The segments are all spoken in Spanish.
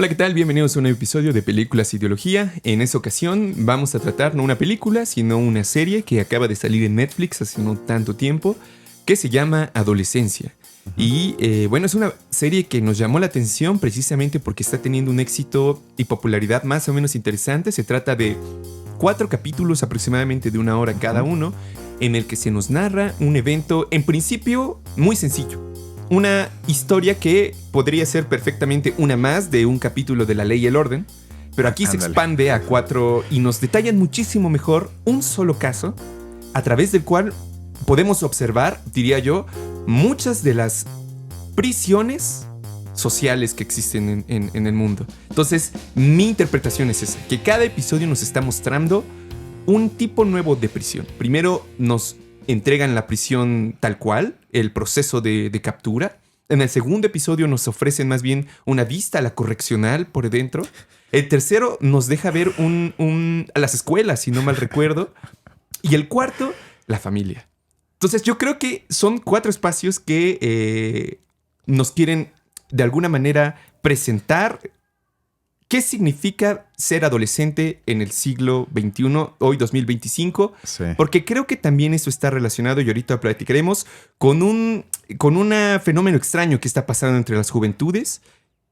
Hola, ¿qué tal? Bienvenidos a un nuevo episodio de Películas e Ideología. En esta ocasión vamos a tratar no una película, sino una serie que acaba de salir en Netflix hace no tanto tiempo, que se llama Adolescencia. Y bueno, es una serie que nos llamó la atención precisamente porque está teniendo un éxito y popularidad más o menos interesante. Se trata de 4 capítulos aproximadamente de 1 hora cada uno, en el que se nos narra un evento, en principio, muy sencillo. Una historia que podría ser perfectamente una más de un capítulo de La Ley y el Orden, pero aquí se expande a 4 y nos detallan muchísimo mejor un solo caso, a través del cual podemos observar, diría yo, muchas de las prisiones sociales que existen en el mundo. Entonces, mi interpretación es esa, que cada episodio nos está mostrando un tipo nuevo de prisión. Primero nos entregan la prisión tal cual, el proceso de captura. En el segundo episodio nos ofrecen más bien una vista a la correccional por dentro. El tercero nos deja ver a las escuelas, si no mal recuerdo. Y el cuarto, la familia. Entonces yo creo que son 4 espacios que nos quieren de alguna manera presentar qué significa ser adolescente en el siglo XXI, hoy 2025. Sí. Porque creo que también eso está relacionado, y ahorita platicaremos, con un fenómeno extraño que está pasando entre las juventudes,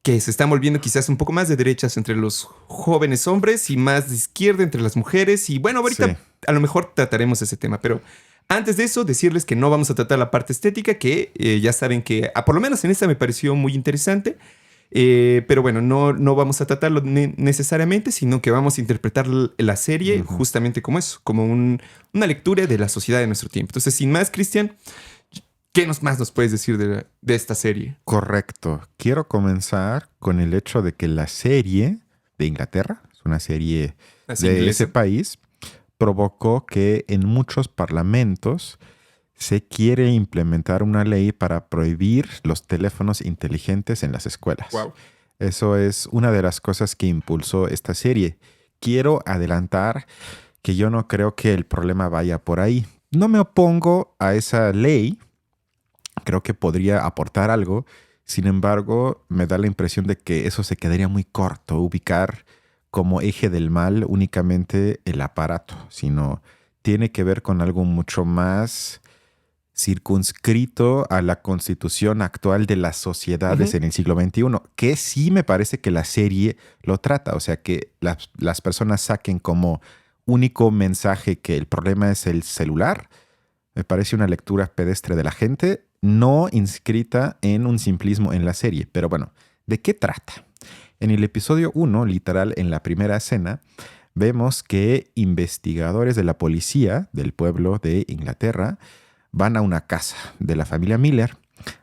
que se están volviendo quizás un poco más de derechas entre los jóvenes hombres y más de izquierda entre las mujeres. Y bueno, ahorita a lo mejor trataremos ese tema, pero antes de eso, decirles que no vamos a tratar la parte estética, que ya saben que, por lo menos en esta me pareció muy interesante. Pero bueno, no vamos a tratarlo necesariamente, sino que vamos a interpretar la serie justamente como eso, como una lectura de la sociedad de nuestro tiempo. Entonces, sin más, Cristian, ¿qué más nos puedes decir de esta serie? Correcto. Quiero comenzar con el hecho de que la serie de Inglaterra, es una serie de ese país, provocó que en muchos parlamentos se quiere implementar una ley para prohibir los teléfonos inteligentes en las escuelas. Wow. Eso es una de las cosas que impulsó esta serie. Quiero adelantar que yo no creo que el problema vaya por ahí. No me opongo a esa ley. Creo que podría aportar algo. Sin embargo, me da la impresión de que eso se quedaría muy corto, ubicar como eje del mal únicamente el aparato, sino tiene que ver con algo mucho más circunscrito a la constitución actual de las sociedades en el siglo XXI, que sí me parece que la serie lo trata. O sea, que las personas saquen como único mensaje que el problema es el celular, me parece una lectura pedestre de la gente, no inscrita en un simplismo en la serie. Pero bueno, ¿de qué trata? En el episodio 1, literal, en la primera escena, vemos que investigadores de la policía del pueblo de Inglaterra van a una casa de la familia Miller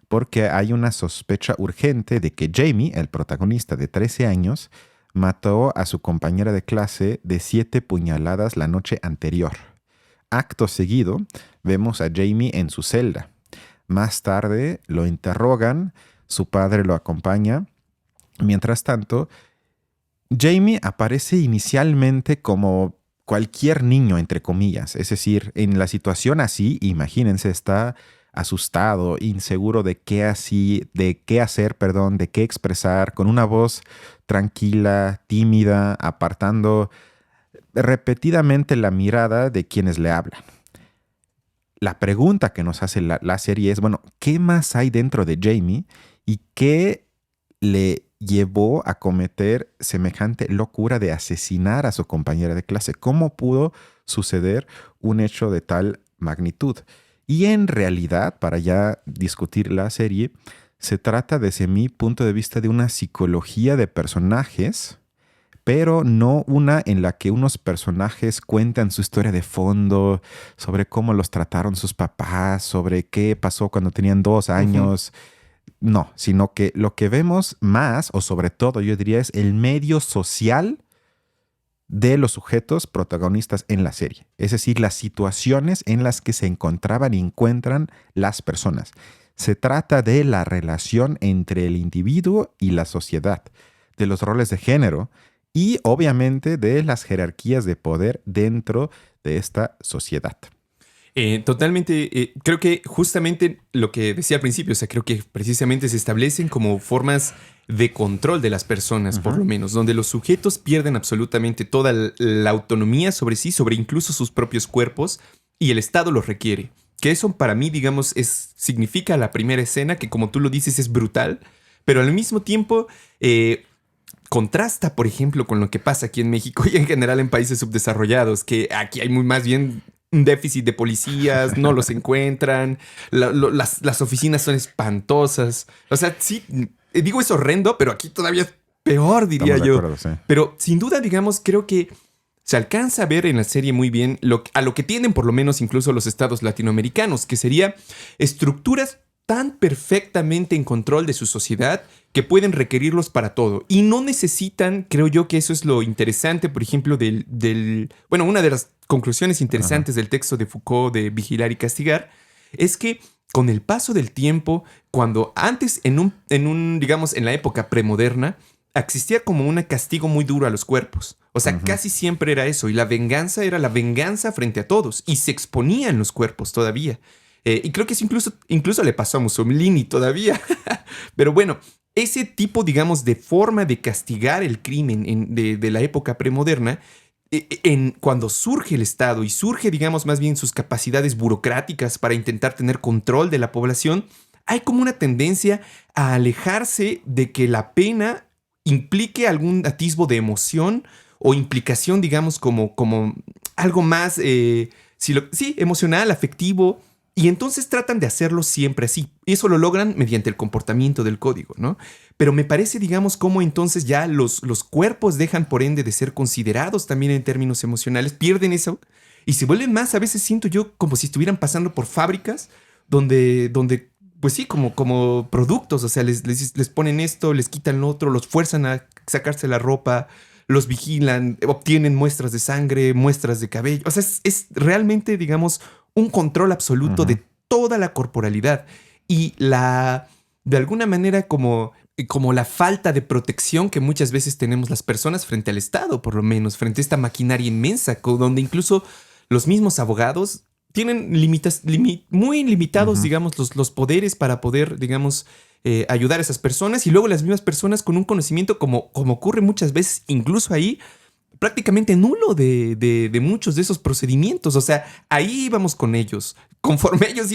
porque hay una sospecha urgente de que Jamie, el protagonista de 13 años, mató a su compañera de clase de 7 puñaladas la noche anterior. Acto seguido, vemos a Jamie en su celda. Más tarde lo interrogan, su padre lo acompaña. Mientras tanto, Jamie aparece inicialmente como cualquier niño, entre comillas. Es decir, en la situación así, imagínense, está asustado, inseguro de qué hacer, de qué expresar, con una voz tranquila, tímida, apartando repetidamente la mirada de quienes le hablan. La pregunta que nos hace la serie es, bueno, ¿qué más hay dentro de Jamie y qué le llevó a cometer semejante locura de asesinar a su compañera de clase? ¿Cómo pudo suceder un hecho de tal magnitud? Y en realidad, para ya discutir la serie, se trata desde mi punto de vista de una psicología de personajes, pero no una en la que unos personajes cuentan su historia de fondo, sobre cómo los trataron sus papás, sobre qué pasó cuando tenían 2 años. No, sino que lo que vemos más, o sobre todo yo diría, es el medio social de los sujetos protagonistas en la serie. Es decir, las situaciones en las que se encontraban y encuentran las personas. Se trata de la relación entre el individuo y la sociedad, de los roles de género y obviamente de las jerarquías de poder dentro de esta sociedad. Totalmente, creo que justamente lo que decía al principio, o sea, creo que precisamente se establecen como formas de control de las personas, por lo menos, donde los sujetos pierden absolutamente toda la autonomía sobre sí, sobre incluso sus propios cuerpos, y el Estado los requiere. Que eso para mí, digamos, significa la primera escena, que como tú lo dices es brutal, pero al mismo tiempo contrasta, por ejemplo, con lo que pasa aquí en México y en general en países subdesarrollados, que aquí hay más bien un déficit de policías, no los encuentran, las oficinas son espantosas. O sea, sí, digo es horrendo, pero aquí todavía es peor, diría yo. Acuerdo, sí. Pero sin duda, digamos, creo que se alcanza a ver en la serie muy bien a lo que tienden por lo menos incluso los estados latinoamericanos, que sería estructuras tan perfectamente en control de su sociedad que pueden requerirlos para todo. Y no necesitan, creo yo que eso es lo interesante, por ejemplo, bueno, una de las conclusiones interesantes del texto de Foucault de Vigilar y Castigar, es que con el paso del tiempo, cuando antes digamos, en la época premoderna, existía como un castigo muy duro a los cuerpos. O sea, casi siempre era eso. Y la venganza era la venganza frente a todos. Y se exponían los cuerpos todavía. Y creo que eso incluso le pasó a Mussolini todavía. Pero bueno, ese tipo, digamos, de forma de castigar el crimen de la época premoderna, cuando surge el Estado y surge, digamos, más bien sus capacidades burocráticas para intentar tener control de la población, hay como una tendencia a alejarse de que la pena implique algún atisbo de emoción o implicación, digamos, como algo más, emocional, afectivo. Y entonces tratan de hacerlo siempre así. Y eso lo logran mediante el comportamiento del código, ¿no? Pero me parece, digamos, cómo entonces ya los cuerpos dejan por ende de ser considerados también en términos emocionales, pierden eso y se vuelven más, a veces siento yo, como si estuvieran pasando por fábricas donde pues sí, como productos, o sea, les ponen esto, les quitan lo otro, los fuerzan a sacarse la ropa, los vigilan, obtienen muestras de sangre, muestras de cabello. O sea, es realmente, digamos, un control absoluto de toda la corporalidad. Y de alguna manera, como la falta de protección que muchas veces tenemos las personas frente al Estado, por lo menos, frente a esta maquinaria inmensa, donde incluso los mismos abogados tienen muy limitados, digamos, los poderes para poder, digamos, ayudar a esas personas, y luego las mismas personas con un conocimiento como ocurre muchas veces, incluso ahí, prácticamente nulo de muchos de esos procedimientos. O sea, ahí íbamos con ellos. Conforme ellos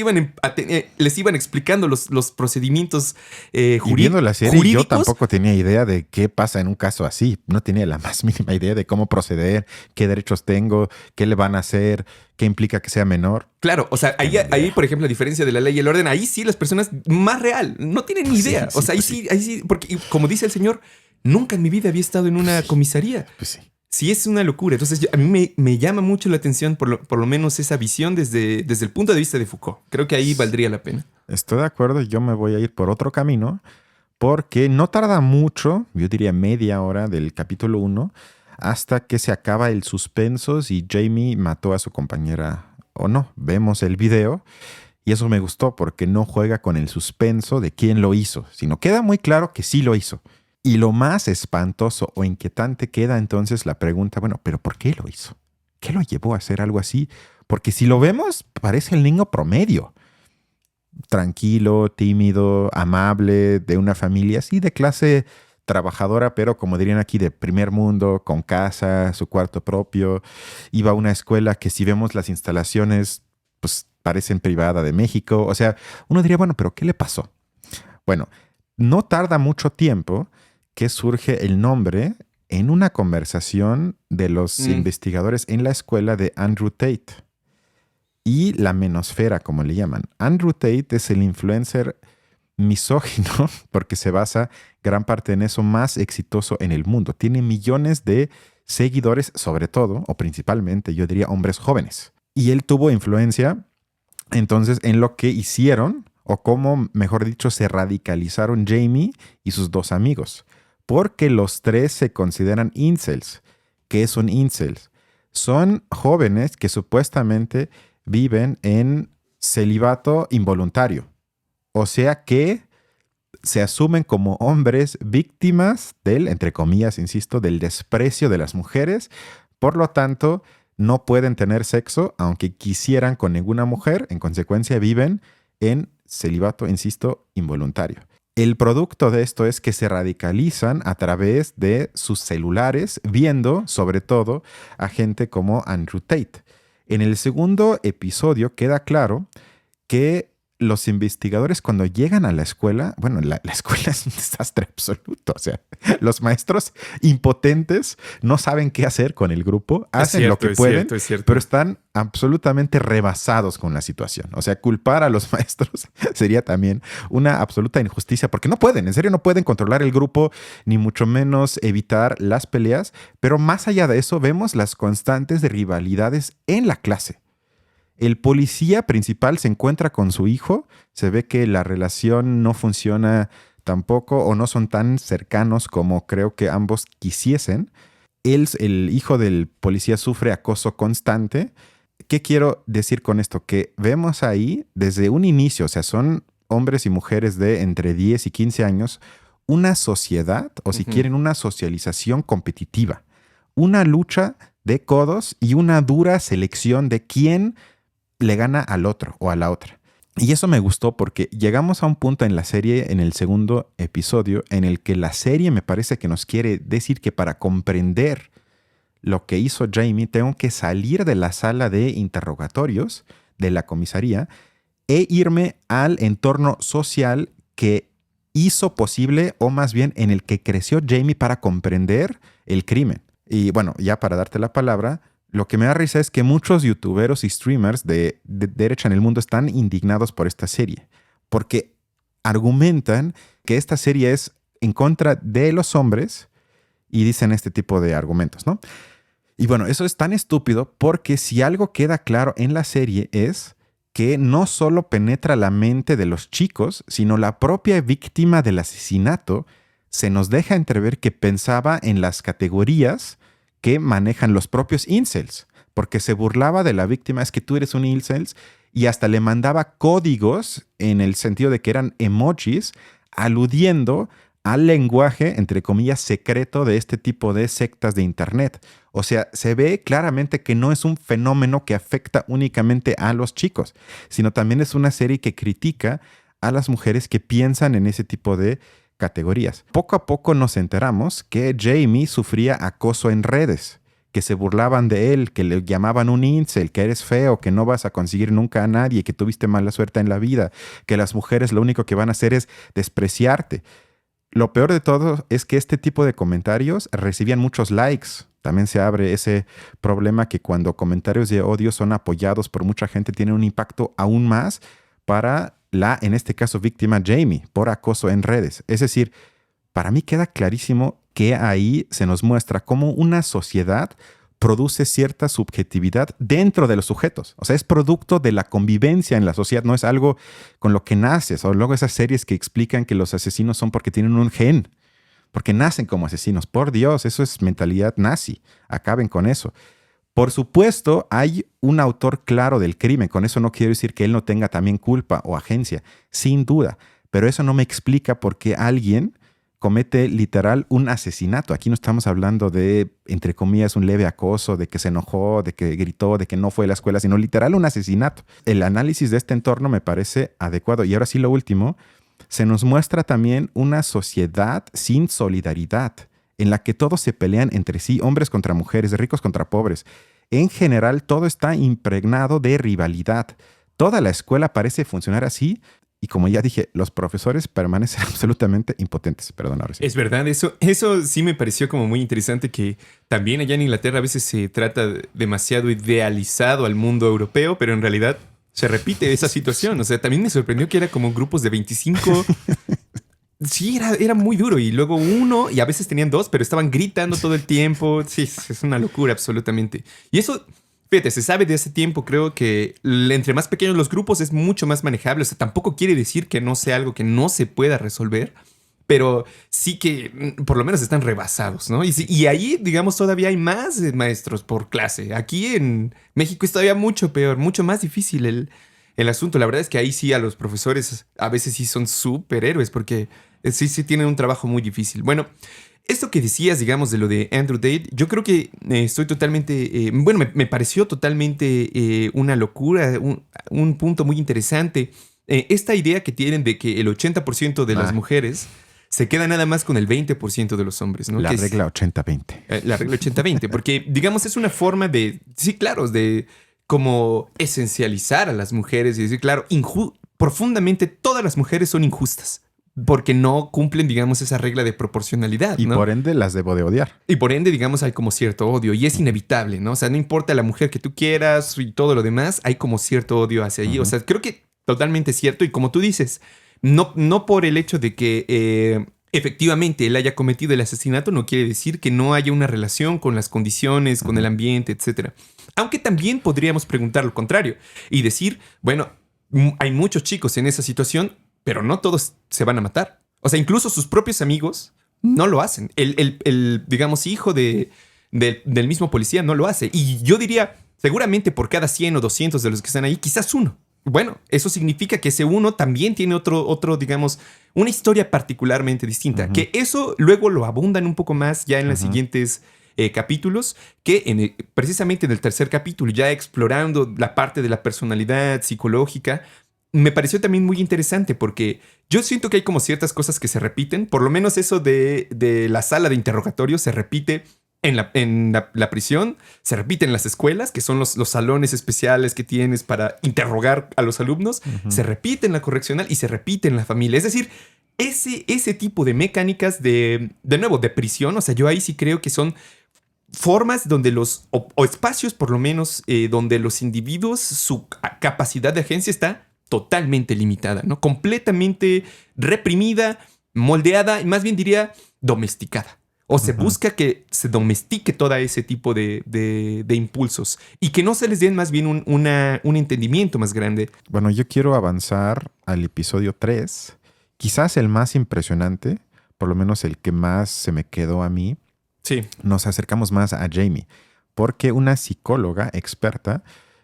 les iban explicando los procedimientos jurídicos. Y viendo la serie, jurídicos, yo tampoco tenía idea de qué pasa en un caso así. No tenía la más mínima idea de cómo proceder, qué derechos tengo, qué le van a hacer, qué implica que sea menor. Claro, o sea, ahí, por ejemplo, a diferencia de la ley y el orden, ahí sí las personas más real no tienen ni idea. Sí, o sea, ahí sí, porque como dice el señor, nunca en mi vida había estado en una comisaría. Pues sí. Sí, es una locura. Entonces, a mí me llama mucho la atención, por lo menos esa visión desde el punto de vista de Foucault. Creo que ahí valdría la pena. Estoy de acuerdo. Yo me voy a ir por otro camino porque no tarda mucho, yo diría media hora del capítulo 1, hasta que se acaba el suspenso si Jamie mató a su compañera o no. Vemos el video y eso me gustó porque no juega con el suspenso de quién lo hizo, sino queda muy claro que sí lo hizo. Y lo más espantoso o inquietante queda entonces la pregunta, bueno, ¿pero por qué lo hizo? ¿Qué lo llevó a hacer algo así? Porque si lo vemos, parece el niño promedio. Tranquilo, tímido, amable, de una familia así de clase trabajadora, pero como dirían aquí, de primer mundo, con casa, su cuarto propio. Iba a una escuela que si vemos las instalaciones, pues parecen privada de México. O sea, uno diría, bueno, ¿pero qué le pasó? Bueno, no tarda mucho tiempo que surge el nombre en una conversación de los investigadores en la escuela de Andrew Tate y la menosfera, como le llaman. Andrew Tate es el influencer misógino, porque se basa gran parte en eso, más exitoso en el mundo. Tiene millones de seguidores, sobre todo, o principalmente, yo diría, hombres jóvenes. Y él tuvo influencia, entonces, en lo que hicieron, o cómo, mejor dicho, se radicalizaron Jamie y sus dos amigos. Porque los tres se consideran incels. ¿Qué son incels? Son jóvenes que supuestamente viven en celibato involuntario. O sea que se asumen como hombres víctimas del, entre comillas, insisto, del desprecio de las mujeres. Por lo tanto, no pueden tener sexo aunque quisieran con ninguna mujer. En consecuencia, viven en celibato, insisto, involuntario. El producto de esto es que se radicalizan a través de sus celulares, viendo sobre todo a gente como Andrew Tate. En el segundo episodio queda claro que los investigadores cuando llegan a la escuela, bueno, la escuela es un desastre absoluto, o sea, los maestros impotentes no saben qué hacer con el grupo, hacen lo que pueden, pero están absolutamente rebasados con la situación. O sea, culpar a los maestros sería también una absoluta injusticia, porque no pueden, en serio no pueden controlar el grupo, ni mucho menos evitar las peleas, pero más allá de eso vemos las constantes de rivalidades en la clase. El policía principal se encuentra con su hijo, se ve que la relación no funciona tampoco o no son tan cercanos como creo que ambos quisiesen. El hijo del policía sufre acoso constante. ¿Qué quiero decir con esto? Que vemos ahí desde un inicio, o sea, son hombres y mujeres de entre 10 y 15 años, una sociedad, o si quieren, una socialización competitiva, una lucha de codos y una dura selección de quién le gana al otro o a la otra. Y eso me gustó porque llegamos a un punto en la serie, en el segundo episodio, en el que la serie me parece que nos quiere decir que para comprender lo que hizo Jamie, tengo que salir de la sala de interrogatorios de la comisaría e irme al entorno social que hizo posible, o más bien en el que creció Jamie para comprender el crimen. Y bueno, ya para darte la palabra, lo que me da risa es que muchos youtuberos y streamers de derecha en el mundo están indignados por esta serie, porque argumentan que esta serie es en contra de los hombres y dicen este tipo de argumentos, ¿no? Y bueno, eso es tan estúpido porque si algo queda claro en la serie es que no solo penetra la mente de los chicos, sino la propia víctima del asesinato se nos deja entrever que pensaba en las categorías que manejan los propios incels, porque se burlaba de la víctima, es que tú eres un incel, y hasta le mandaba códigos en el sentido de que eran emojis, aludiendo al lenguaje, entre comillas, secreto de este tipo de sectas de internet. O sea, se ve claramente que no es un fenómeno que afecta únicamente a los chicos, sino también es una serie que critica a las mujeres que piensan en ese tipo de categorías. Poco a poco nos enteramos que Jamie sufría acoso en redes, que se burlaban de él, que le llamaban un incel, que eres feo, que no vas a conseguir nunca a nadie, que tuviste mala suerte en la vida, que las mujeres lo único que van a hacer es despreciarte. Lo peor de todo es que este tipo de comentarios recibían muchos likes. También se abre ese problema que cuando comentarios de odio son apoyados por mucha gente tienen un impacto aún más para la, en este caso, víctima Jamie por acoso en redes. Es decir, para mí queda clarísimo que ahí se nos muestra cómo una sociedad produce cierta subjetividad dentro de los sujetos. O sea, es producto de la convivencia en la sociedad, no es algo con lo que naces. O luego esas series que explican que los asesinos son porque tienen un gen, porque nacen como asesinos. Por Dios, eso es mentalidad nazi. Acaben con eso. Por supuesto, hay un autor claro del crimen. Con eso no quiero decir que él no tenga también culpa o agencia, sin duda. Pero eso no me explica por qué alguien comete literal un asesinato. Aquí no estamos hablando de, entre comillas, un leve acoso, de que se enojó, de que gritó, de que no fue a la escuela, sino literal un asesinato. El análisis de este entorno me parece adecuado. Y ahora sí, lo último, se nos muestra también una sociedad sin solidaridad, en la que todos se pelean entre sí, hombres contra mujeres, ricos contra pobres. En general, todo está impregnado de rivalidad. Toda la escuela parece funcionar así y, como ya dije, los profesores permanecen absolutamente impotentes. Perdón, ahora sí. Es verdad, eso sí me pareció como muy interesante, que también allá en Inglaterra a veces se trata demasiado idealizado al mundo europeo, pero en realidad se repite esa situación. O sea, también me sorprendió que era como grupos de 25... Sí, era muy duro. Y luego uno, y a veces tenían dos, pero estaban gritando todo el tiempo. Sí, es una locura absolutamente. Y eso, fíjate, se sabe de hace tiempo. Creo que entre más pequeños los grupos es mucho más manejable. O sea, tampoco quiere decir que no sea algo que no se pueda resolver, pero sí que por lo menos están rebasados, ¿no? Y ahí, digamos, todavía hay más maestros por clase. Aquí en México es todavía mucho peor, mucho más difícil el asunto. La verdad es que ahí sí a los profesores a veces sí son superhéroes porque sí tienen un trabajo muy difícil. Bueno, Esto que decías, digamos, de lo de Andrew Tate, yo creo que estoy totalmente... me pareció totalmente una locura, un punto muy interesante. Esta idea que tienen de que el 80% de las mujeres se queda nada más con el 20% de los hombres, ¿no? La que regla 80-20. La regla 80-20, porque, digamos, es una forma de... Sí, claro, de como esencializar a las mujeres y decir, claro, profundamente todas las mujeres son injustas. Porque no cumplen, digamos, esa regla de proporcionalidad, Y ¿no? por ende las debo de odiar. Y por ende, digamos, hay como cierto odio. Y es inevitable, ¿no? O sea, no importa la mujer que tú quieras y todo lo demás, hay como cierto odio hacia allí. O sea, creo que totalmente cierto. Y como tú dices, no por el hecho de que efectivamente él haya cometido el asesinato, no quiere decir que no haya una relación con las condiciones, con el ambiente, etcétera. Aunque también podríamos preguntar lo contrario y decir, bueno, hay muchos chicos en esa situación, pero no todos se van a matar. O sea, incluso sus propios amigos no lo hacen. El digamos, hijo del mismo policía no lo hace. Y yo diría, seguramente por cada 100 o 200 de los que están ahí, quizás uno. Bueno, eso significa que ese uno también tiene otro, digamos, una historia particularmente distinta. Que eso luego lo abundan un poco más ya en los siguientes capítulos, que precisamente en el tercer capítulo, ya explorando la parte de la personalidad psicológica, me pareció también muy interesante porque yo siento que hay como ciertas cosas que se repiten. Por lo menos eso de la sala de interrogatorio se repite en la prisión, se repite en las escuelas, que son los salones especiales que tienes para interrogar a los alumnos, se repite en la correccional y se repite en la familia. Es decir, ese tipo de mecánicas de nuevo, de prisión, o sea, yo ahí sí creo que son formas donde o espacios por lo menos, donde los individuos, su capacidad de agencia está totalmente limitada, ¿no? Completamente reprimida, moldeada, y más bien diría domesticada. O se busca que se domestique todo ese tipo de impulsos y que no se les den más bien un entendimiento más grande. Bueno, yo quiero avanzar al episodio 3, quizás el más impresionante, por lo menos el que más se me quedó a mí. Sí. Nos acercamos más a Jamie, porque una psicóloga experta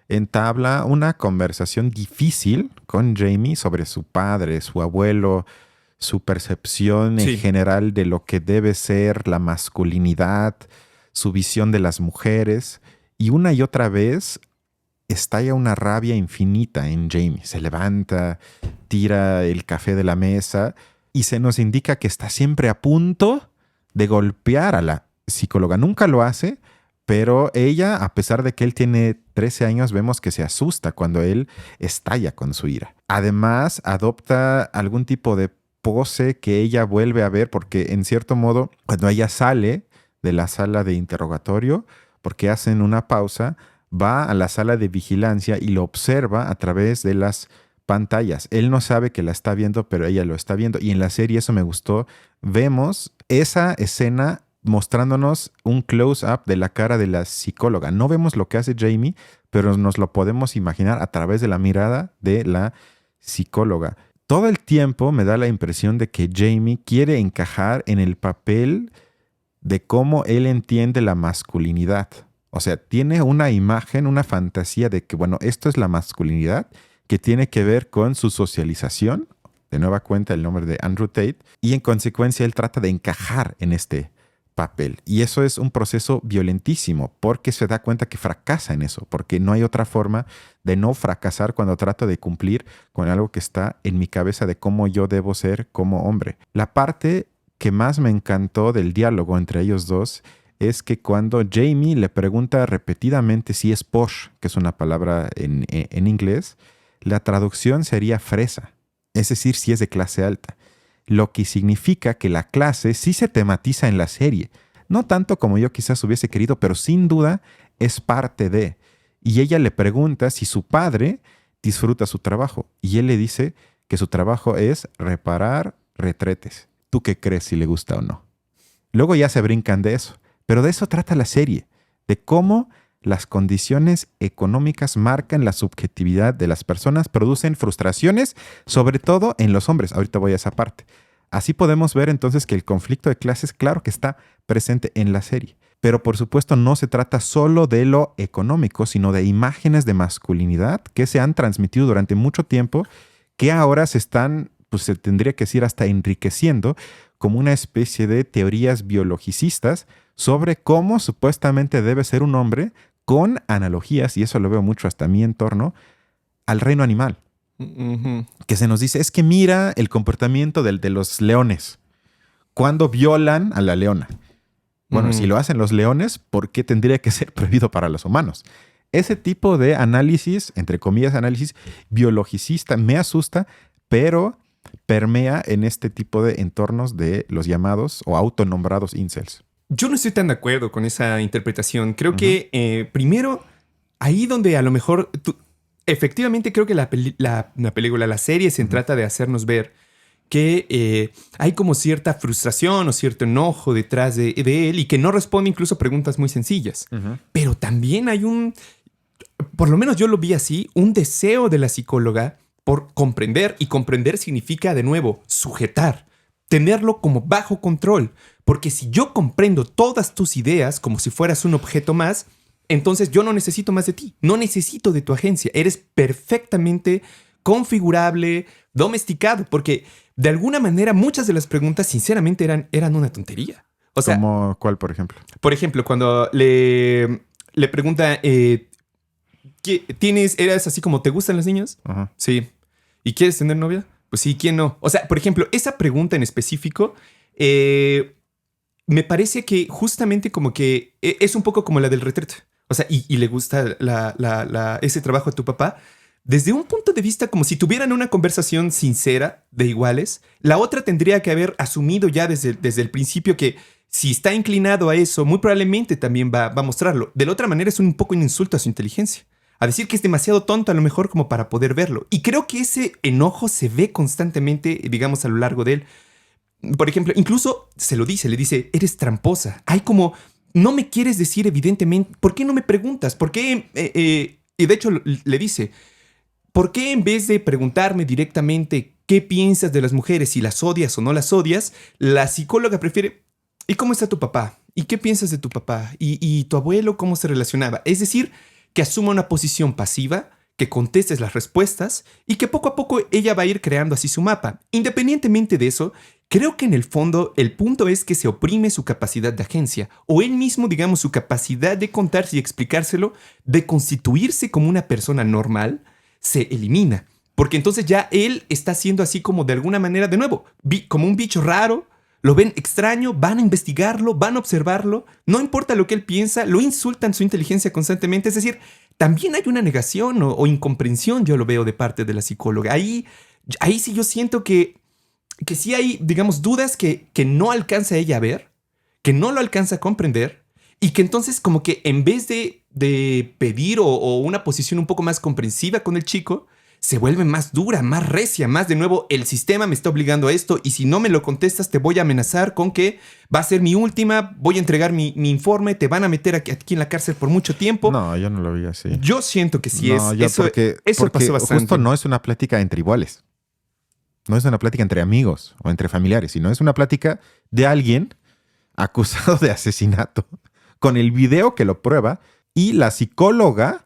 entabla una conversación difícil con Jamie sobre su padre, su abuelo, su percepción en general de lo que debe ser la masculinidad, su visión de las mujeres. Y una y otra vez estalla una rabia infinita en Jamie. Se levanta, tira el café de la mesa y se nos indica que está siempre a punto de golpear a la psicóloga. Nunca lo hace, pero ella, a pesar de que él tiene 13 años, vemos que se asusta cuando él estalla con su ira. Además, adopta algún tipo de pose que ella vuelve a ver, porque en cierto modo, cuando ella sale de la sala de interrogatorio, porque hacen una pausa, va a la sala de vigilancia y lo observa a través de las pantallas. Él no sabe que la está viendo, pero ella lo está viendo. Y en la serie eso me gustó. Vemos esa escena mostrándonos un close-up de la cara de la psicóloga. No vemos lo que hace Jamie, pero nos lo podemos imaginar a través de la mirada de la psicóloga. Todo el tiempo me da la impresión de que Jamie quiere encajar en el papel de cómo él entiende la masculinidad. O sea, tiene una imagen, una fantasía de que, bueno, esto es la masculinidad que tiene que ver con su socialización. De nueva cuenta el nombre de Andrew Tate. Y en consecuencia él trata de encajar en este papel. Y eso es un proceso violentísimo porque se da cuenta que fracasa en eso, porque no hay otra forma de no fracasar cuando trato de cumplir con algo que está en mi cabeza de cómo yo debo ser como hombre. La parte que más me encantó del diálogo entre ellos dos es que cuando Jamie le pregunta repetidamente si es posh, que es una palabra en inglés, la traducción sería fresa, es decir, si es de clase alta. Lo que significa que la clase sí se tematiza en la serie. No tanto como yo quizás hubiese querido, pero sin duda es parte de. Y ella le pregunta si su padre disfruta su trabajo. Y él le dice que su trabajo es reparar retretes. ¿Tú qué crees si le gusta o no? Luego ya se brincan de eso. Pero de eso trata la serie. De cómo las condiciones económicas marcan la subjetividad de las personas, producen frustraciones, sobre todo en los hombres. Ahorita voy a esa parte. Así podemos ver entonces que el conflicto de clases, claro que está presente en la serie. Pero por supuesto no se trata solo de lo económico, sino de imágenes de masculinidad que se han transmitido durante mucho tiempo, que ahora se están, pues se tendría que decir hasta enriqueciendo como una especie de teorías biologicistas sobre cómo supuestamente debe ser un hombre con analogías, y eso lo veo mucho hasta en mi entorno, al reino animal. Ujú. Que se nos dice, es que mira el comportamiento de los leones cuando violan a la leona. Bueno, Ujú. si lo hacen los leones, ¿por qué tendría que ser prohibido para los humanos? Ese tipo de análisis, entre comillas, análisis biologicista, me asusta, pero permea en este tipo de entornos de los llamados o autonombrados incels. Yo no estoy tan de acuerdo con esa interpretación. Creo Ujú. que primero, ahí donde a lo mejor efectivamente creo que la película, la serie se Ujú. trata de hacernos ver que hay como cierta frustración o cierto enojo detrás de él y que no responde incluso a preguntas muy sencillas. Ujú. Pero también hay por lo menos yo lo vi así, un deseo de la psicóloga por comprender, y comprender significa, de nuevo, sujetar, tenerlo como bajo control, porque si yo comprendo todas tus ideas como si fueras un objeto más, entonces yo no necesito más de ti, no necesito de tu agencia, eres perfectamente configurable, domesticado, porque de alguna manera muchas de las preguntas sinceramente eran una tontería. O sea, ¿Cómo cuál, por ejemplo? por ejemplo, cuando le pregunta, eras así como, ¿te gustan los niños? Ajá. Sí. ¿Y quieres tener novia? Pues sí, ¿quién no? O sea, por ejemplo, esa pregunta en específico, me parece que justamente como que es un poco como la del retrato. O sea, y le gusta ese trabajo a tu papá. Desde un punto de vista como si tuvieran una conversación sincera de iguales, la otra tendría que haber asumido ya desde el principio que si está inclinado a eso, muy probablemente también va a mostrarlo. De la otra manera es un poco un insulto a su inteligencia. A decir que es demasiado tonto a lo mejor como para poder verlo. Y creo que ese enojo se ve constantemente, digamos, a lo largo de él. Por ejemplo, incluso se lo dice, le dice, eres tramposa. Hay como, no me quieres decir evidentemente, ¿por qué no me preguntas? ¿Por qué? Y de hecho le dice, ¿por qué en vez de preguntarme directamente qué piensas de las mujeres, si las odias o no las odias, la psicóloga prefiere, ¿y cómo está tu papá? ¿Y qué piensas de tu papá? ¿Y tu abuelo cómo se relacionaba? Es decir, que asuma una posición pasiva, que contestes las respuestas y que poco a poco ella va a ir creando así su mapa. Independientemente de eso, creo que en el fondo el punto es que se oprime su capacidad de agencia, o él mismo, digamos, su capacidad de contarse y explicárselo, de constituirse como una persona normal, se elimina. Porque entonces ya él está siendo así como de alguna manera, de nuevo, como un bicho raro, lo ven extraño, van a investigarlo, van a observarlo, no importa lo que él piensa, lo insultan su inteligencia constantemente, es decir, también hay una negación o incomprensión, yo lo veo de parte de la psicóloga. Ahí sí yo siento que sí hay, digamos, dudas que no alcanza ella a ver, que no lo alcanza a comprender, y que entonces como que en vez de pedir o una posición un poco más comprensiva con el chico, se vuelve más dura, más recia, más de nuevo, el sistema me está obligando a esto y si no me lo contestas te voy a amenazar con que va a ser mi última, voy a entregar mi informe, te van a meter aquí en la cárcel por mucho tiempo. No, yo no lo vi así. Yo siento que sí No, es, yo eso porque pasó justo bastante. no es una plática entre iguales. No es una plática entre amigos o entre familiares, sino es una plática de alguien acusado de asesinato, con el video que lo prueba y la psicóloga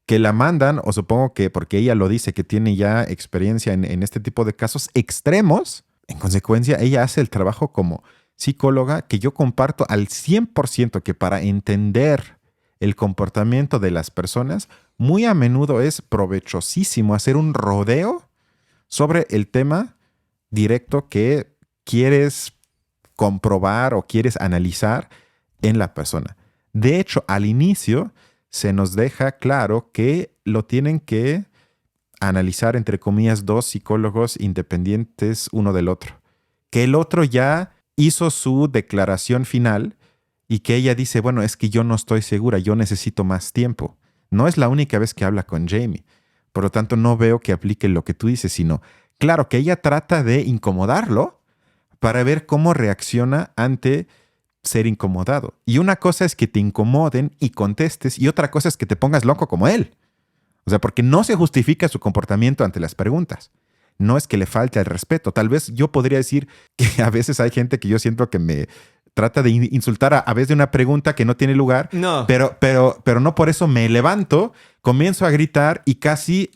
que la mandan, o supongo que porque ella lo dice que tiene ya experiencia en este tipo de casos extremos, en consecuencia ella hace el trabajo como psicóloga que yo comparto al 100% que para entender el comportamiento de las personas, muy a menudo es provechosísimo hacer un rodeo sobre el tema directo que quieres comprobar o quieres analizar en la persona. De hecho, al inicio se nos deja claro que lo tienen que analizar, entre comillas, dos psicólogos independientes uno del otro. Que el otro ya hizo su declaración final y que ella dice, bueno, es que yo no estoy segura, yo necesito más tiempo. No es la única vez que habla con Jamie. Por lo tanto, no veo que aplique lo que tú dices, sino, claro, que ella trata de incomodarlo para ver cómo reacciona ante ser incomodado. Y una cosa es que te incomoden y contestes y otra cosa es que te pongas loco como él. O sea, porque no se justifica su comportamiento ante las preguntas. No es que le falte el respeto. Tal vez yo podría decir que a veces hay gente que yo siento que me trata de insultar a vez de una pregunta que no tiene lugar, No, pero no por eso me levanto, comienzo a gritar y casi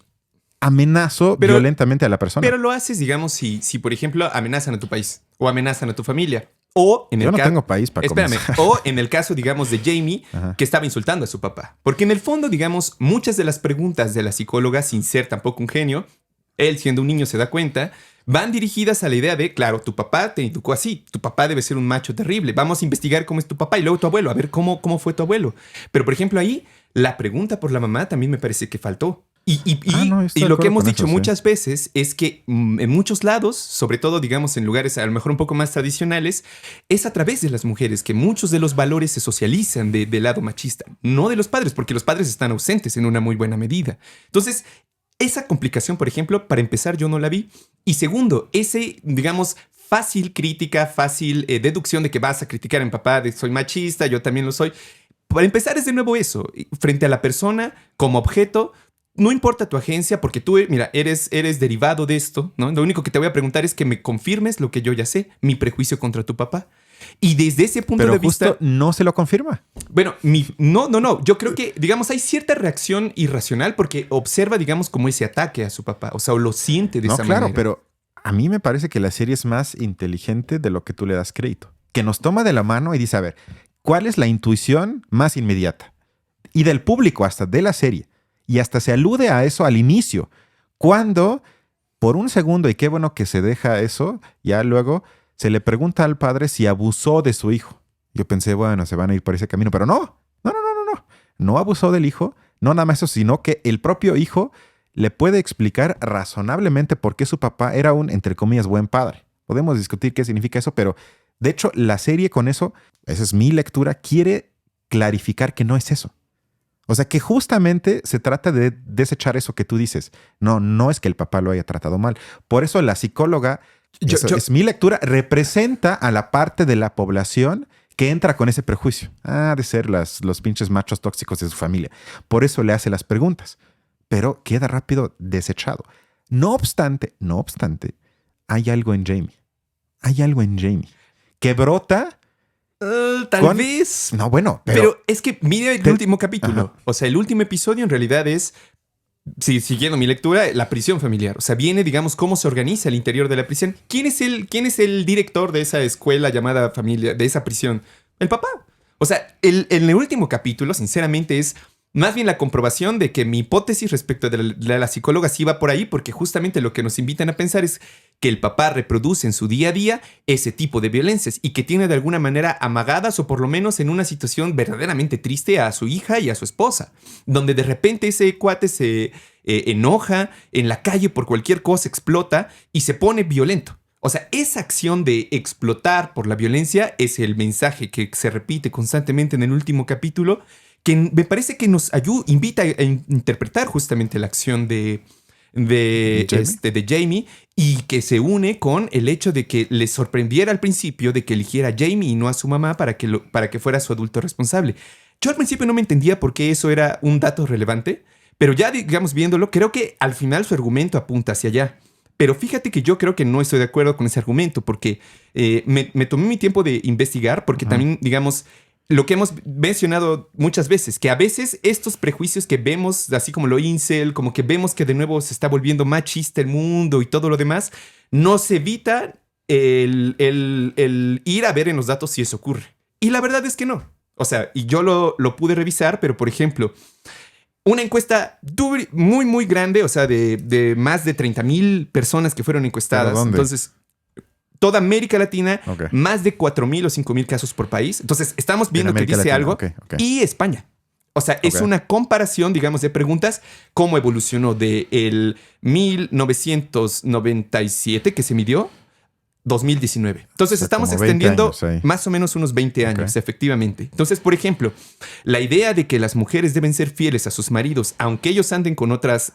amenazo pero violentamente a la persona. Pero lo haces, digamos, si por ejemplo, amenazan a tu país. o amenazan a tu familia. O en el Yo no tengo país para Espérame. comenzar. O en el caso, digamos, de Jamie, Ajá. que estaba insultando a su papá. Porque en el fondo, digamos, muchas de las preguntas de la psicóloga, sin ser tampoco un genio, él siendo un niño se da cuenta, van dirigidas a la idea de, claro, tu papá te educó así, tu papá debe ser un macho terrible, vamos a investigar cómo es tu papá y luego tu abuelo, a ver cómo fue tu abuelo. Pero, por ejemplo, ahí, la pregunta por la mamá también me parece que faltó. No, estoy Y de lo que acuerdo hemos con dicho eso, sí. muchas veces es que en muchos lados, sobre todo, digamos, en lugares a lo mejor un poco más tradicionales, es a través de las mujeres que muchos de los valores se socializan del lado machista, no de los padres, porque los padres están ausentes en una muy buena medida. Entonces, esa complicación, por ejemplo, para empezar, yo no la vi. Y segundo, ese, digamos, fácil crítica, fácil deducción de que vas a criticar a mi papá, de soy machista, yo también lo soy. Para empezar, es de nuevo eso, frente a la persona como objeto. No importa tu agencia, porque tú, mira, eres derivado de esto, ¿no? Lo único que te voy a preguntar es que me confirmes lo que yo ya sé, mi prejuicio contra tu papá. Y desde ese punto Pero de justo vista... no se lo confirma. Bueno, no. Yo creo que, digamos, hay cierta reacción irracional porque observa, digamos, como ese ataque a su papá. O sea, o lo siente de No, esa claro, manera. pero a mí me parece que la serie es más inteligente de lo que tú le das crédito. Que nos toma de la mano y dice, a ver, ¿cuál es la intuición más inmediata? Y del público hasta de la serie. Y hasta se alude a eso al inicio. Cuando, por un segundo, y qué bueno que se deja eso, ya luego se le pregunta al padre si abusó de su hijo. Yo pensé, bueno, se van a ir por ese camino, pero no. No abusó del hijo, no nada más eso, sino que el propio hijo le puede explicar razonablemente por qué su papá era un, entre comillas, buen padre. Podemos discutir qué significa eso, pero de hecho la serie con eso, esa es mi lectura, quiere clarificar que no es eso. O sea, que justamente se trata de desechar eso que tú dices. No es que el papá lo haya tratado mal. Por eso la psicóloga, es mi lectura, representa a la parte de la población que entra con ese prejuicio. De ser los pinches machos tóxicos de su familia. Por eso le hace las preguntas. Pero queda rápido desechado. No obstante, hay algo en Jamie. Hay algo en Jamie que brota... Tal vez. No, bueno, pero es que mira el último capítulo. Ajá. O sea, el último episodio en realidad es, siguiendo mi lectura, la prisión familiar. O sea, viene, digamos, cómo se organiza el interior de la prisión. ¿Quién es el director de esa escuela llamada familia, de esa prisión? El papá. O sea, en el último capítulo, sinceramente, es más bien la comprobación de que mi hipótesis respecto de la psicóloga sí va por ahí, porque justamente lo que nos invitan a pensar es que el papá reproduce en su día a día ese tipo de violencias y que tiene de alguna manera amagadas o por lo menos en una situación verdaderamente triste a su hija y a su esposa, donde de repente ese cuate se enoja en la calle por cualquier cosa, explota y se pone violento. O sea, esa acción de explotar por la violencia es el mensaje que se repite constantemente en el último capítulo, que me parece que nos invita a interpretar justamente la acción de Jamie y que se une con el hecho de que le sorprendiera al principio de que eligiera a Jamie y no a su mamá para que fuera su adulto responsable. Yo al principio no me entendía por qué eso era un dato relevante, pero ya digamos viéndolo, creo que al final su argumento apunta hacia allá. Pero fíjate que yo creo que no estoy de acuerdo con ese argumento porque me tomé mi tiempo de investigar porque también, digamos, lo que hemos mencionado muchas veces, que a veces estos prejuicios que vemos, así como lo incel, como que vemos que de nuevo se está volviendo machista el mundo y todo lo demás, nos evita el ir a ver en los datos si eso ocurre. Y la verdad es que no. O sea, y yo lo pude revisar, pero por ejemplo, una encuesta muy, muy grande, o sea, de más de 30,000 personas que fueron encuestadas. Entonces, toda América Latina, más de 4,000 o 5,000 casos por país. Entonces, estamos viendo que dice Latina, algo. Y España. O sea, es una comparación, digamos, de preguntas, cómo evolucionó de el 1997 que se midió, 2019. Entonces, estamos extendiendo más o menos unos 20 años, efectivamente. Entonces, por ejemplo, la idea de que las mujeres deben ser fieles a sus maridos, aunque ellos anden con otras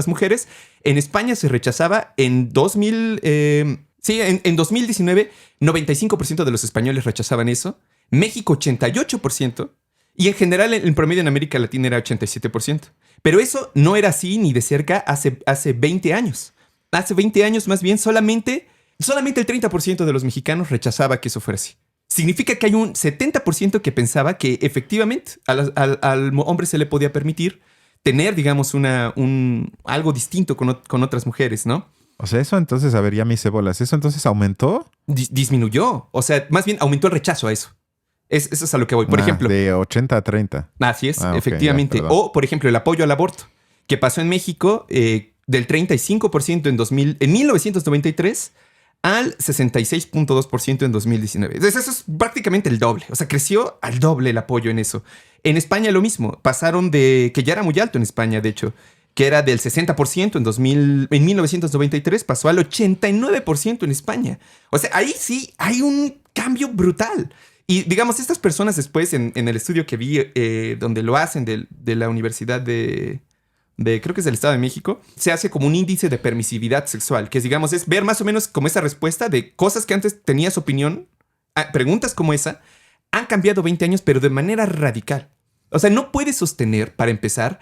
mujeres, en España se rechazaba en 2019, 95% de los españoles rechazaban eso. México, 88%. Y en general, el promedio en América Latina era 87%. Pero eso no era así ni de cerca hace 20 años. Hace 20 años, más bien, solamente el 30% de los mexicanos rechazaba que eso fuera así. Significa que hay un 70% que pensaba que efectivamente al hombre se le podía permitir tener, digamos, algo distinto con otras mujeres, ¿no? O sea, eso entonces, a ver, ya me hice bolas. ¿Eso entonces aumentó? Disminuyó. O sea, más bien aumentó el rechazo a eso. Eso es a lo que voy. Por ejemplo. De 80 a 30. Así es, Ok, efectivamente. ya, O, por ejemplo, el apoyo al aborto, que pasó en México del 35% en 1993 al 66.2% en 2019. Entonces, eso es prácticamente el doble. O sea, creció al doble el apoyo en eso. En España lo mismo. Pasaron de, que ya era muy alto en España, de hecho, que era del 60% en 1993, pasó al 89% en España. O sea, ahí sí hay un cambio brutal. Y digamos, estas personas después, en el estudio que vi, donde lo hacen de la Universidad creo que es del Estado de México, se hace como un índice de permisividad sexual, que digamos es ver más o menos como esa respuesta de cosas que antes tenías opinión, preguntas como esa, han cambiado 20 años, pero de manera radical. O sea, no puedes sostener, para empezar,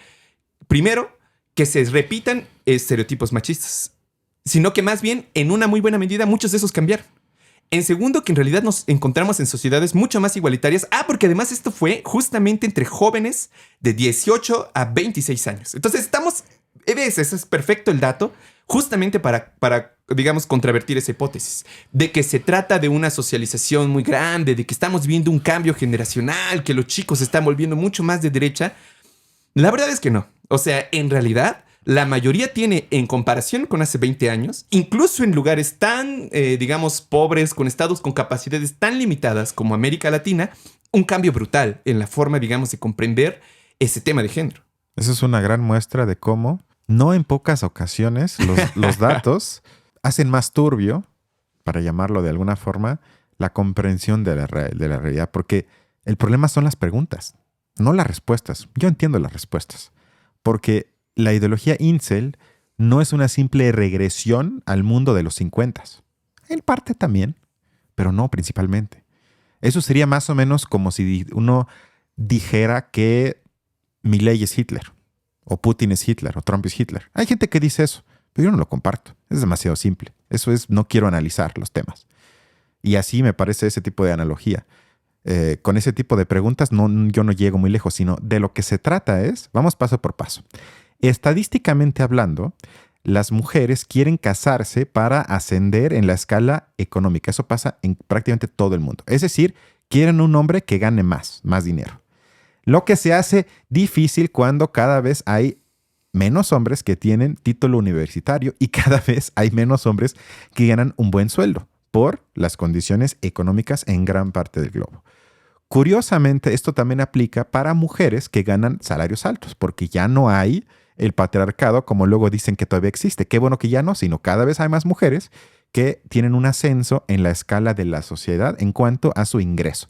primero, que se repitan estereotipos machistas, sino que más bien, en una muy buena medida, muchos de esos cambiaron. En segundo, que en realidad nos encontramos en sociedades mucho más igualitarias. Porque además esto fue justamente entre jóvenes de 18 a 26 años. Entonces estamos, ese es perfecto el dato, justamente para, digamos, contravertir esa hipótesis de que se trata de una socialización muy grande, de que estamos viendo un cambio generacional, que los chicos se están volviendo mucho más de derecha. La verdad es que no. O sea, en realidad, la mayoría tiene, en comparación con hace 20 años, incluso en lugares tan, digamos, pobres, con estados con capacidades tan limitadas como América Latina, un cambio brutal en la forma, digamos, de comprender ese tema de género. Esa es una gran muestra de cómo, no en pocas ocasiones, los datos hacen más turbio, para llamarlo de alguna forma, la comprensión de la realidad. Porque el problema son las preguntas, no las respuestas. Yo entiendo las respuestas. Porque la ideología incel no es una simple regresión al mundo de los 50. En parte también, pero no principalmente. Eso sería más o menos como si uno dijera que Milei es Hitler, o Putin es Hitler, o Trump es Hitler. Hay gente que dice eso, pero yo no lo comparto. Es demasiado simple. Eso es, no quiero analizar los temas. Y así me parece ese tipo de analogía. Con ese tipo de preguntas yo no llego muy lejos, sino de lo que se trata es, vamos paso por paso. Estadísticamente hablando, las mujeres quieren casarse para ascender en la escala económica. Eso pasa en prácticamente todo el mundo. Es decir, quieren un hombre que gane más dinero. Lo que se hace difícil cuando cada vez hay menos hombres que tienen título universitario y cada vez hay menos hombres que ganan un buen sueldo por las condiciones económicas en gran parte del globo. Curiosamente, esto también aplica para mujeres que ganan salarios altos, porque ya no hay el patriarcado como luego dicen que todavía existe. Qué bueno que ya no, sino cada vez hay más mujeres que tienen un ascenso en la escala de la sociedad en cuanto a su ingreso.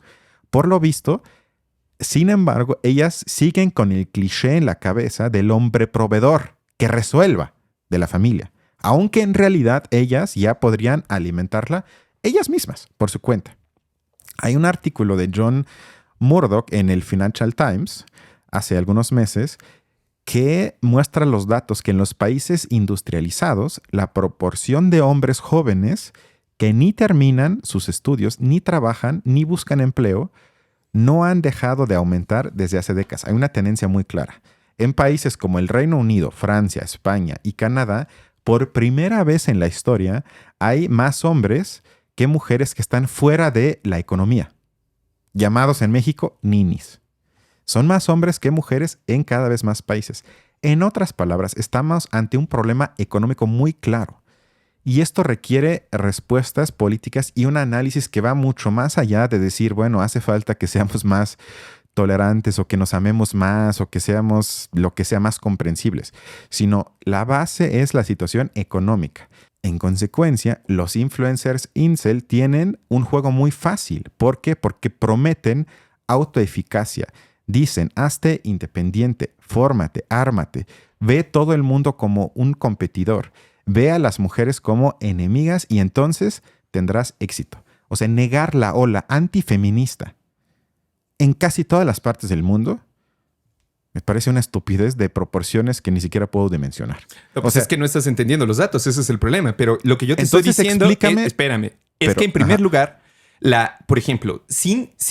Por lo visto, sin embargo, ellas siguen con el cliché en la cabeza del hombre proveedor que resuelva de la familia, aunque en realidad ellas ya podrían alimentarla ellas mismas por su cuenta. Hay un artículo de John Murdoch en el Financial Times hace algunos meses que muestra los datos que en los países industrializados la proporción de hombres jóvenes que ni terminan sus estudios, ni trabajan, ni buscan empleo, no han dejado de aumentar desde hace décadas. Hay una tendencia muy clara. En países como el Reino Unido, Francia, España y Canadá, por primera vez en la historia, hay más hombres que mujeres que están fuera de la economía, llamados en México ninis. Son más hombres que mujeres en cada vez más países. En otras palabras, estamos ante un problema económico muy claro. Y esto requiere respuestas políticas y un análisis que va mucho más allá de decir, bueno, hace falta que seamos más tolerantes o que nos amemos más o que seamos lo que sea más comprensibles, sino la base es la situación económica. En consecuencia, los influencers incel tienen un juego muy fácil. ¿Por qué? Porque prometen autoeficacia. Dicen, hazte independiente, fórmate, ármate, ve todo el mundo como un competidor, ve a las mujeres como enemigas y entonces tendrás éxito. O sea, negar la ola antifeminista en casi todas las partes del mundo me parece una estupidez de proporciones que ni siquiera puedo dimensionar. No, pues o sea, es que no estás entendiendo los datos, ese es el problema. Pero lo que yo te estoy diciendo es, espérame, es que en primer lugar, Por ejemplo,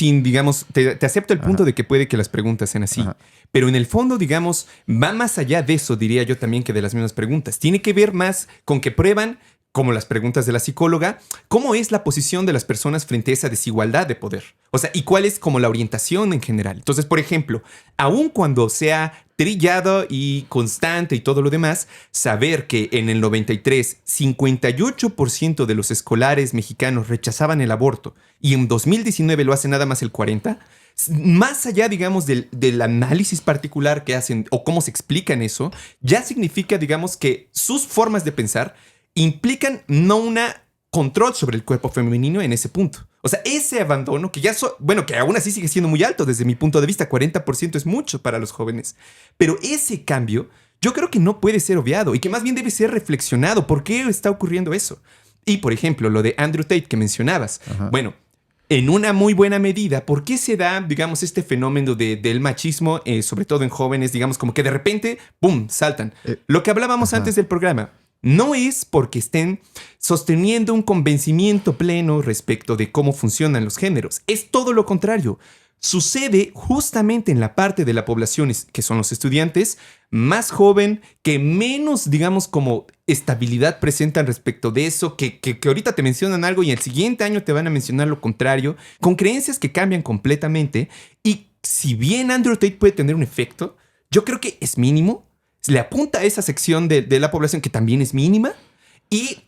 digamos, te acepto el punto Ajá. de que puede que las preguntas sean así, Ajá. pero en el fondo, digamos, va más allá de eso, diría yo también, que de las mismas preguntas. Tiene que ver más con que prueban, como las preguntas de la psicóloga, cómo es la posición de las personas frente a esa desigualdad de poder. O sea, y cuál es como la orientación en general. Entonces, por ejemplo, aun cuando sea trillado y constante y todo lo demás, saber que en el 93, 58% de los escolares mexicanos rechazaban el aborto y en 2019 lo hace nada más el 40%, más allá, digamos, del análisis particular que hacen o cómo se explican eso, ya significa, digamos, que sus formas de pensar implican no una control sobre el cuerpo femenino en ese punto. O sea, ese abandono que que aún así sigue siendo muy alto desde mi punto de vista, 40% es mucho para los jóvenes, pero ese cambio yo creo que no puede ser obviado y que más bien debe ser reflexionado. ¿Por qué está ocurriendo eso? Y por ejemplo, lo de Andrew Tate que mencionabas. Ajá. Bueno, en una muy buena medida, ¿por qué se da, digamos, este fenómeno del machismo, sobre todo en jóvenes, digamos, como que de repente, ¡pum!, saltan? Lo que hablábamos Ajá. antes del programa. No es porque estén sosteniendo un convencimiento pleno respecto de cómo funcionan los géneros. Es todo lo contrario. Sucede justamente en la parte de la población que son los estudiantes más joven, que menos, digamos, como estabilidad presentan respecto de eso, que ahorita te mencionan algo y el siguiente año te van a mencionar lo contrario, con creencias que cambian completamente. Y si bien Andrew Tate puede tener un efecto, yo creo que es mínimo. Le apunta a esa sección de la población que también es mínima y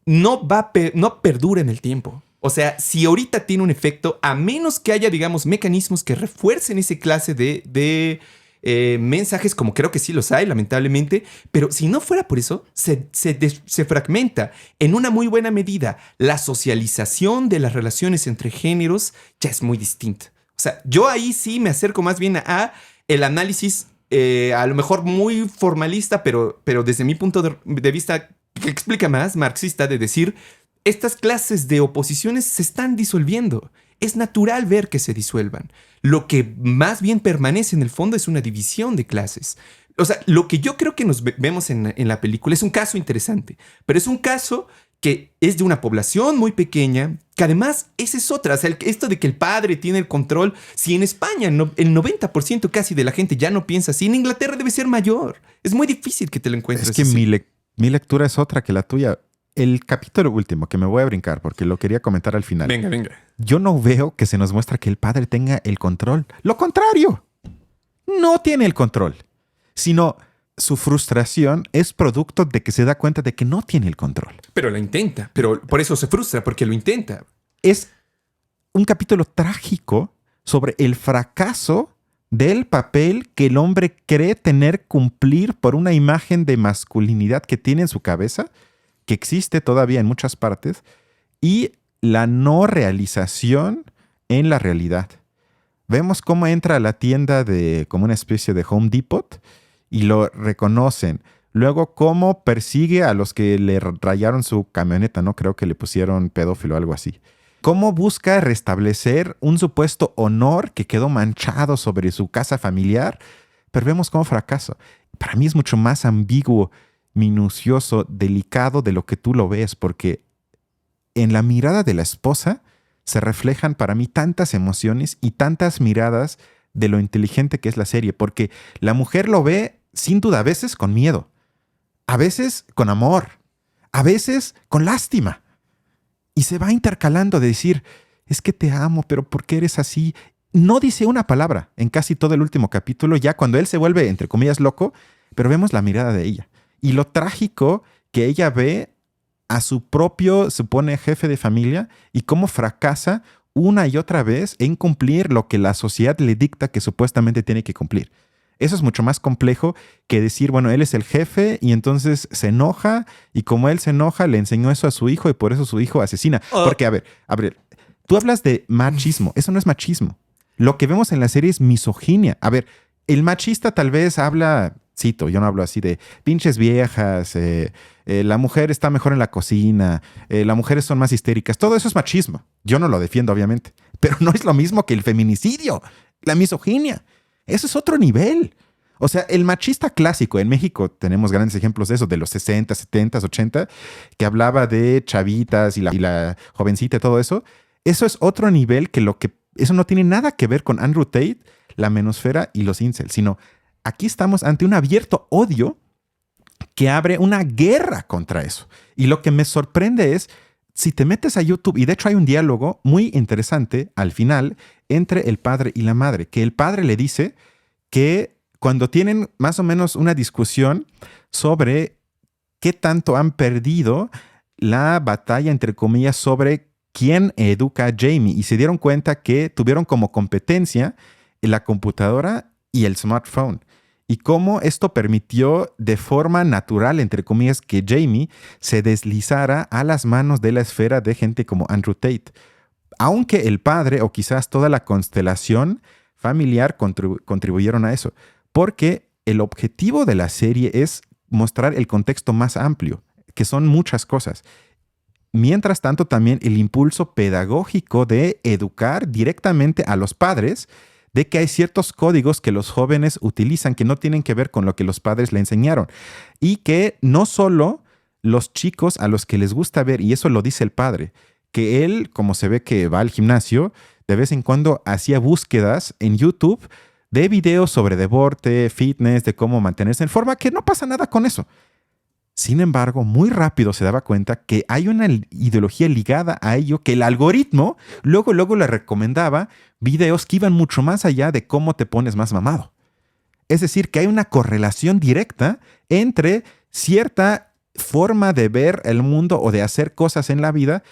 no perdura en el tiempo. O sea, si ahorita tiene un efecto, a menos que haya, digamos, mecanismos que refuercen esa clase de mensajes, como creo que sí los hay, lamentablemente, pero si no fuera por eso, se fragmenta en una muy buena medida. La socialización de las relaciones entre géneros ya es muy distinta. O sea, yo ahí sí me acerco más bien a el análisis a lo mejor muy formalista, pero desde mi punto de vista que explica más, marxista, de decir, estas clases de oposiciones se están disolviendo. Es natural ver que se disuelvan. Lo que más bien permanece en el fondo es una división de clases. O sea, lo que yo creo que nos vemos en la película es un caso interesante, pero es un caso que es de una población muy pequeña, que además esa es otra. O sea, esto de que el padre tiene el control, si en España el 90% casi de la gente ya no piensa así, en Inglaterra debe ser mayor. Es muy difícil que te lo encuentres Es que así. mi lectura es otra que la tuya. El capítulo último, que me voy a brincar porque lo quería comentar al final. Venga, venga. Yo no veo que se nos muestra que el padre tenga el control. Lo contrario, no tiene el control, sino su frustración es producto de que se da cuenta de que no tiene el control. Pero la intenta, pero por eso se frustra, porque lo intenta. Es un capítulo trágico sobre el fracaso del papel que el hombre cree tener cumplir por una imagen de masculinidad que tiene en su cabeza, que existe todavía en muchas partes, y la no realización en la realidad. Vemos cómo entra a la tienda como una especie de Home Depot y lo reconocen. Luego cómo persigue a los que le rayaron su camioneta, ¿no? Creo que le pusieron pedófilo o algo así. Cómo busca restablecer un supuesto honor que quedó manchado sobre su casa familiar, pero vemos cómo fracasa. Para mí es mucho más ambiguo, minucioso, delicado de lo que tú lo ves, porque en la mirada de la esposa se reflejan para mí tantas emociones y tantas miradas de lo inteligente que es la serie, porque la mujer lo ve sin duda a veces con miedo, a veces con amor, a veces con lástima, y se va intercalando de decir, es que te amo, pero ¿por qué eres así? No dice una palabra en casi todo el último capítulo, ya cuando él se vuelve, entre comillas, loco, pero vemos la mirada de ella. Y lo trágico que ella ve a su propio, supone, jefe de familia y cómo fracasa una y otra vez en cumplir lo que la sociedad le dicta que supuestamente tiene que cumplir. Eso es mucho más complejo que decir, bueno, él es el jefe y entonces se enoja y como él se enoja le enseñó eso a su hijo y por eso su hijo asesina. Porque, a ver, tú hablas de machismo. Eso no es machismo. Lo que vemos en la serie es misoginia. A ver, el machista tal vez habla, cito, yo no hablo así de pinches viejas, la mujer está mejor en la cocina, las mujeres son más histéricas. Todo eso es machismo. Yo no lo defiendo, obviamente. Pero no es lo mismo que el feminicidio, la misoginia. Eso es otro nivel. O sea, el machista clásico, en México tenemos grandes ejemplos de eso, de los 60, 70, 80, que hablaba de chavitas y la jovencita y todo eso. Eso es otro nivel eso no tiene nada que ver con Andrew Tate, la menosfera y los incels, sino aquí estamos ante un abierto odio que abre una guerra contra eso. Y lo que me sorprende es, si te metes a YouTube, y de hecho hay un diálogo muy interesante al final entre el padre y la madre, que el padre le dice que cuando tienen más o menos una discusión sobre qué tanto han perdido la batalla, entre comillas, sobre quién educa a Jamie, y se dieron cuenta que tuvieron como competencia la computadora y el smartphone. Y cómo esto permitió de forma natural, entre comillas, que Jamie se deslizara a las manos de la esfera de gente como Andrew Tate. Aunque el padre o quizás toda la constelación familiar contribuyeron a eso. Porque el objetivo de la serie es mostrar el contexto más amplio, que son muchas cosas. Mientras tanto, también el impulso pedagógico de educar directamente a los padres de que hay ciertos códigos que los jóvenes utilizan que no tienen que ver con lo que los padres le enseñaron. Y que no solo los chicos a los que les gusta ver, y eso lo dice el padre, que él, como se ve que va al gimnasio, de vez en cuando hacía búsquedas en YouTube de videos sobre deporte, fitness, de cómo mantenerse en forma, que no pasa nada con eso. Sin embargo, muy rápido se daba cuenta que hay una ideología ligada a ello, que el algoritmo luego le recomendaba videos que iban mucho más allá de cómo te pones más mamado. Es decir, que hay una correlación directa entre cierta forma de ver el mundo o de hacer cosas en la vida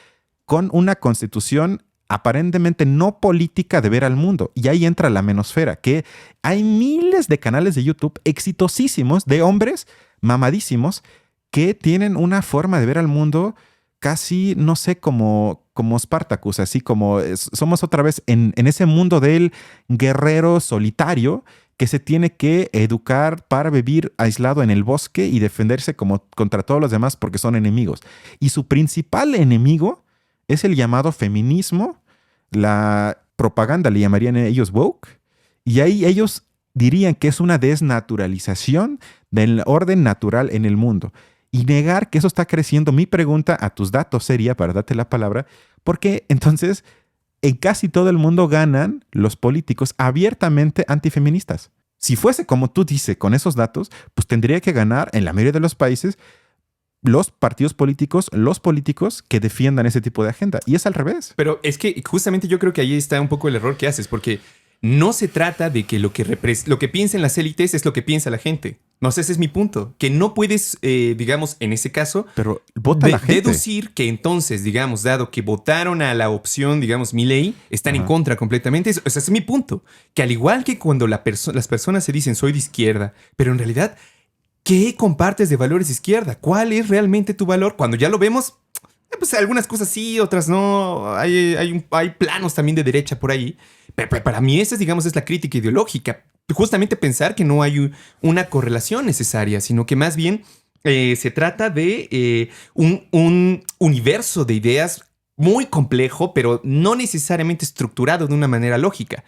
con una constitución aparentemente no política de ver al mundo. Y ahí entra la menosfera, que hay miles de canales de YouTube exitosísimos de hombres mamadísimos que tienen una forma de ver al mundo casi, no sé, como Spartacus, así como somos otra vez en ese mundo del guerrero solitario que se tiene que educar para vivir aislado en el bosque y defenderse contra todos los demás porque son enemigos. Y su principal enemigo es el llamado feminismo, la propaganda le llamarían ellos woke, y ahí ellos dirían que es una desnaturalización del orden natural en el mundo. Y negar que eso está creciendo, mi pregunta a tus datos sería, para darte la palabra, ¿por qué entonces en casi todo el mundo ganan los políticos abiertamente antifeministas? Si fuese como tú dices con esos datos, pues tendría que ganar en la mayoría de los países los partidos políticos, los políticos que defiendan ese tipo de agenda. Y es al revés. Pero es que justamente yo creo que ahí está un poco el error que haces, porque no se trata de que lo que piensen las élites es lo que piensa la gente. No sé, ese es mi punto. Que no puedes, digamos, en ese caso, pero vota la gente. Deducir que entonces, digamos, dado que votaron a la opción, digamos, Milei, están en contra completamente. O sea, ese es mi punto. Que al igual que cuando las personas se dicen soy de izquierda, pero en realidad, ¿qué compartes de valores de izquierda? ¿Cuál es realmente tu valor? Cuando ya lo vemos, pues algunas cosas sí, otras no. Hay planos también de derecha por ahí. Pero para mí esa, digamos, es la crítica ideológica. Justamente pensar que no hay una correlación necesaria, sino que más bien se trata de un universo de ideas muy complejo, pero no necesariamente estructurado de una manera lógica.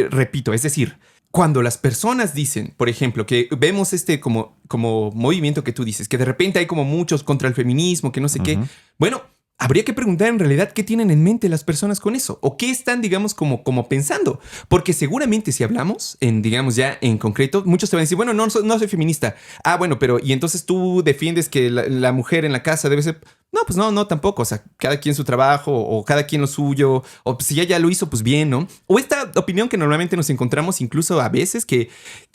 Repito, es decir, cuando las personas dicen, por ejemplo, que vemos como movimiento que tú dices, que de repente hay como muchos contra el feminismo, que no sé qué, bueno, habría que preguntar en realidad qué tienen en mente las personas con eso o qué están, digamos, como pensando. Porque seguramente si hablamos, digamos ya en concreto, muchos te van a decir, bueno, no soy feminista. Ah, bueno, pero ¿y entonces tú defiendes que la mujer en la casa debe ser...? No, pues no, tampoco. O sea, cada quien su trabajo o cada quien lo suyo. O si ella ya lo hizo, pues bien, ¿no? O esta opinión que normalmente nos encontramos incluso a veces que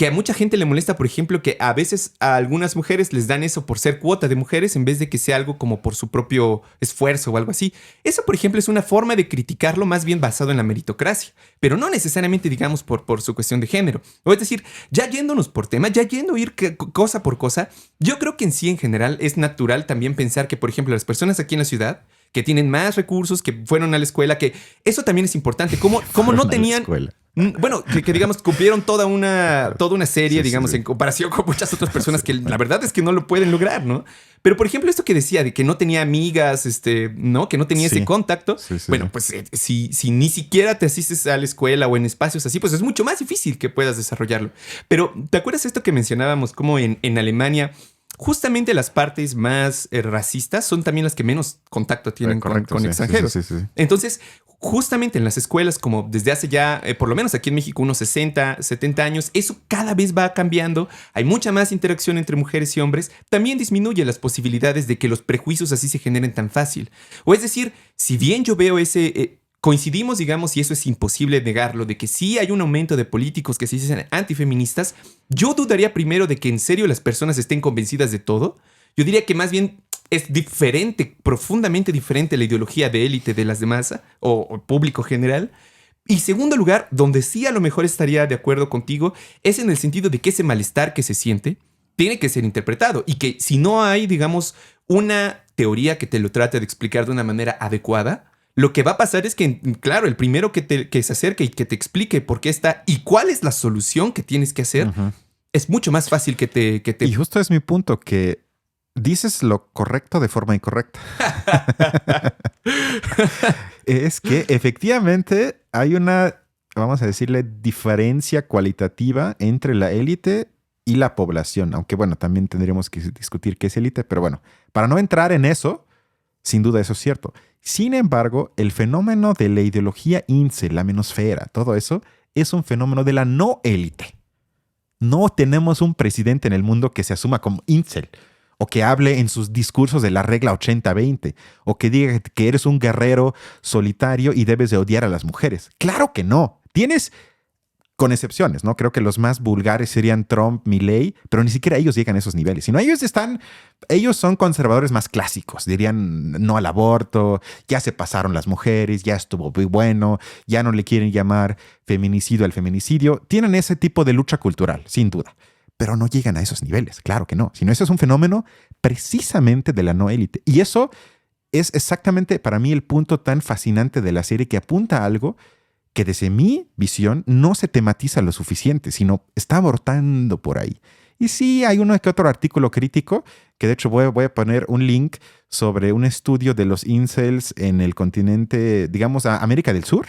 a mucha gente le molesta, por ejemplo, que a veces a algunas mujeres les dan eso por ser cuota de mujeres en vez de que sea algo como por su propio esfuerzo o algo así. Eso, por ejemplo, es una forma de criticarlo más bien basado en la meritocracia, pero no necesariamente, digamos, por su cuestión de género. O es decir, ya yéndonos por tema, ya yendo a ir cosa por cosa, yo creo que en sí, en general, es natural también pensar que, por ejemplo, las personas aquí en la ciudad que tienen más recursos, que fueron a la escuela, que eso también es importante. ¿Cómo no tenían... Bueno, que digamos, cumplieron toda una serie, digamos, en comparación con muchas otras personas que la verdad es que no lo pueden lograr, ¿no? Pero, por ejemplo, esto que decía de que no tenía amigas, ¿no? Que no tenía ese contacto. Bueno, pues si ni siquiera te asistes a la escuela o en espacios así, pues es mucho más difícil que puedas desarrollarlo. Pero, ¿te acuerdas esto que mencionábamos como en Alemania justamente las partes más racistas son también las que menos contacto tienen con sí, extranjeros. sí. Entonces, justamente en las escuelas, como desde hace ya, por lo menos aquí en México, unos 60, 70 años, eso cada vez va cambiando. Hay mucha más interacción entre mujeres y hombres. También disminuye las posibilidades de que los prejuicios así se generen tan fácil. O es decir, si bien yo veo ese... coincidimos, digamos, y eso es imposible negarlo, de que sí hay un aumento de políticos que se dicen antifeministas, yo dudaría primero de que en serio las personas estén convencidas de todo. Yo diría que más bien es diferente, profundamente diferente la ideología de élite de las demás o público general. Y segundo lugar, donde sí a lo mejor estaría de acuerdo contigo, es en el sentido de que ese malestar que se siente tiene que ser interpretado y que si no hay, digamos, una teoría que te lo trate de explicar de una manera adecuada, lo que va a pasar es que, claro, el primero que se acerque y que te explique por qué está y cuál es la solución que tienes que hacer, es mucho más fácil que te... Y justo es mi punto, que dices lo correcto de forma incorrecta. Es que efectivamente hay una, vamos a decirle, diferencia cualitativa entre la élite y la población. Aunque bueno, también tendríamos que discutir qué es élite, pero bueno, para no entrar en eso, sin duda eso es cierto. Sin embargo, el fenómeno de la ideología incel, la menosfera, todo eso, es un fenómeno de la no élite. No tenemos un presidente en el mundo que se asuma como incel, o que hable en sus discursos de la regla 80-20, o que diga que eres un guerrero solitario y debes de odiar a las mujeres. Claro que no. Tienes, con excepciones, ¿no? Creo que los más vulgares serían Trump, Milei, pero ni siquiera ellos llegan a esos niveles. Sino ellos son conservadores más clásicos. Dirían no al aborto, ya se pasaron las mujeres, ya estuvo muy bueno, ya no le quieren llamar feminicidio al feminicidio. Tienen ese tipo de lucha cultural, sin duda. Pero no llegan a esos niveles, claro que no. Sino eso es un fenómeno precisamente de la no élite. Y eso es exactamente para mí el punto tan fascinante de la serie, que apunta a algo que desde mi visión no se tematiza lo suficiente, sino está abortando por ahí. Y sí, hay uno que otro artículo crítico, que de hecho voy a poner un link sobre un estudio de los incels en el continente, digamos, a América del Sur,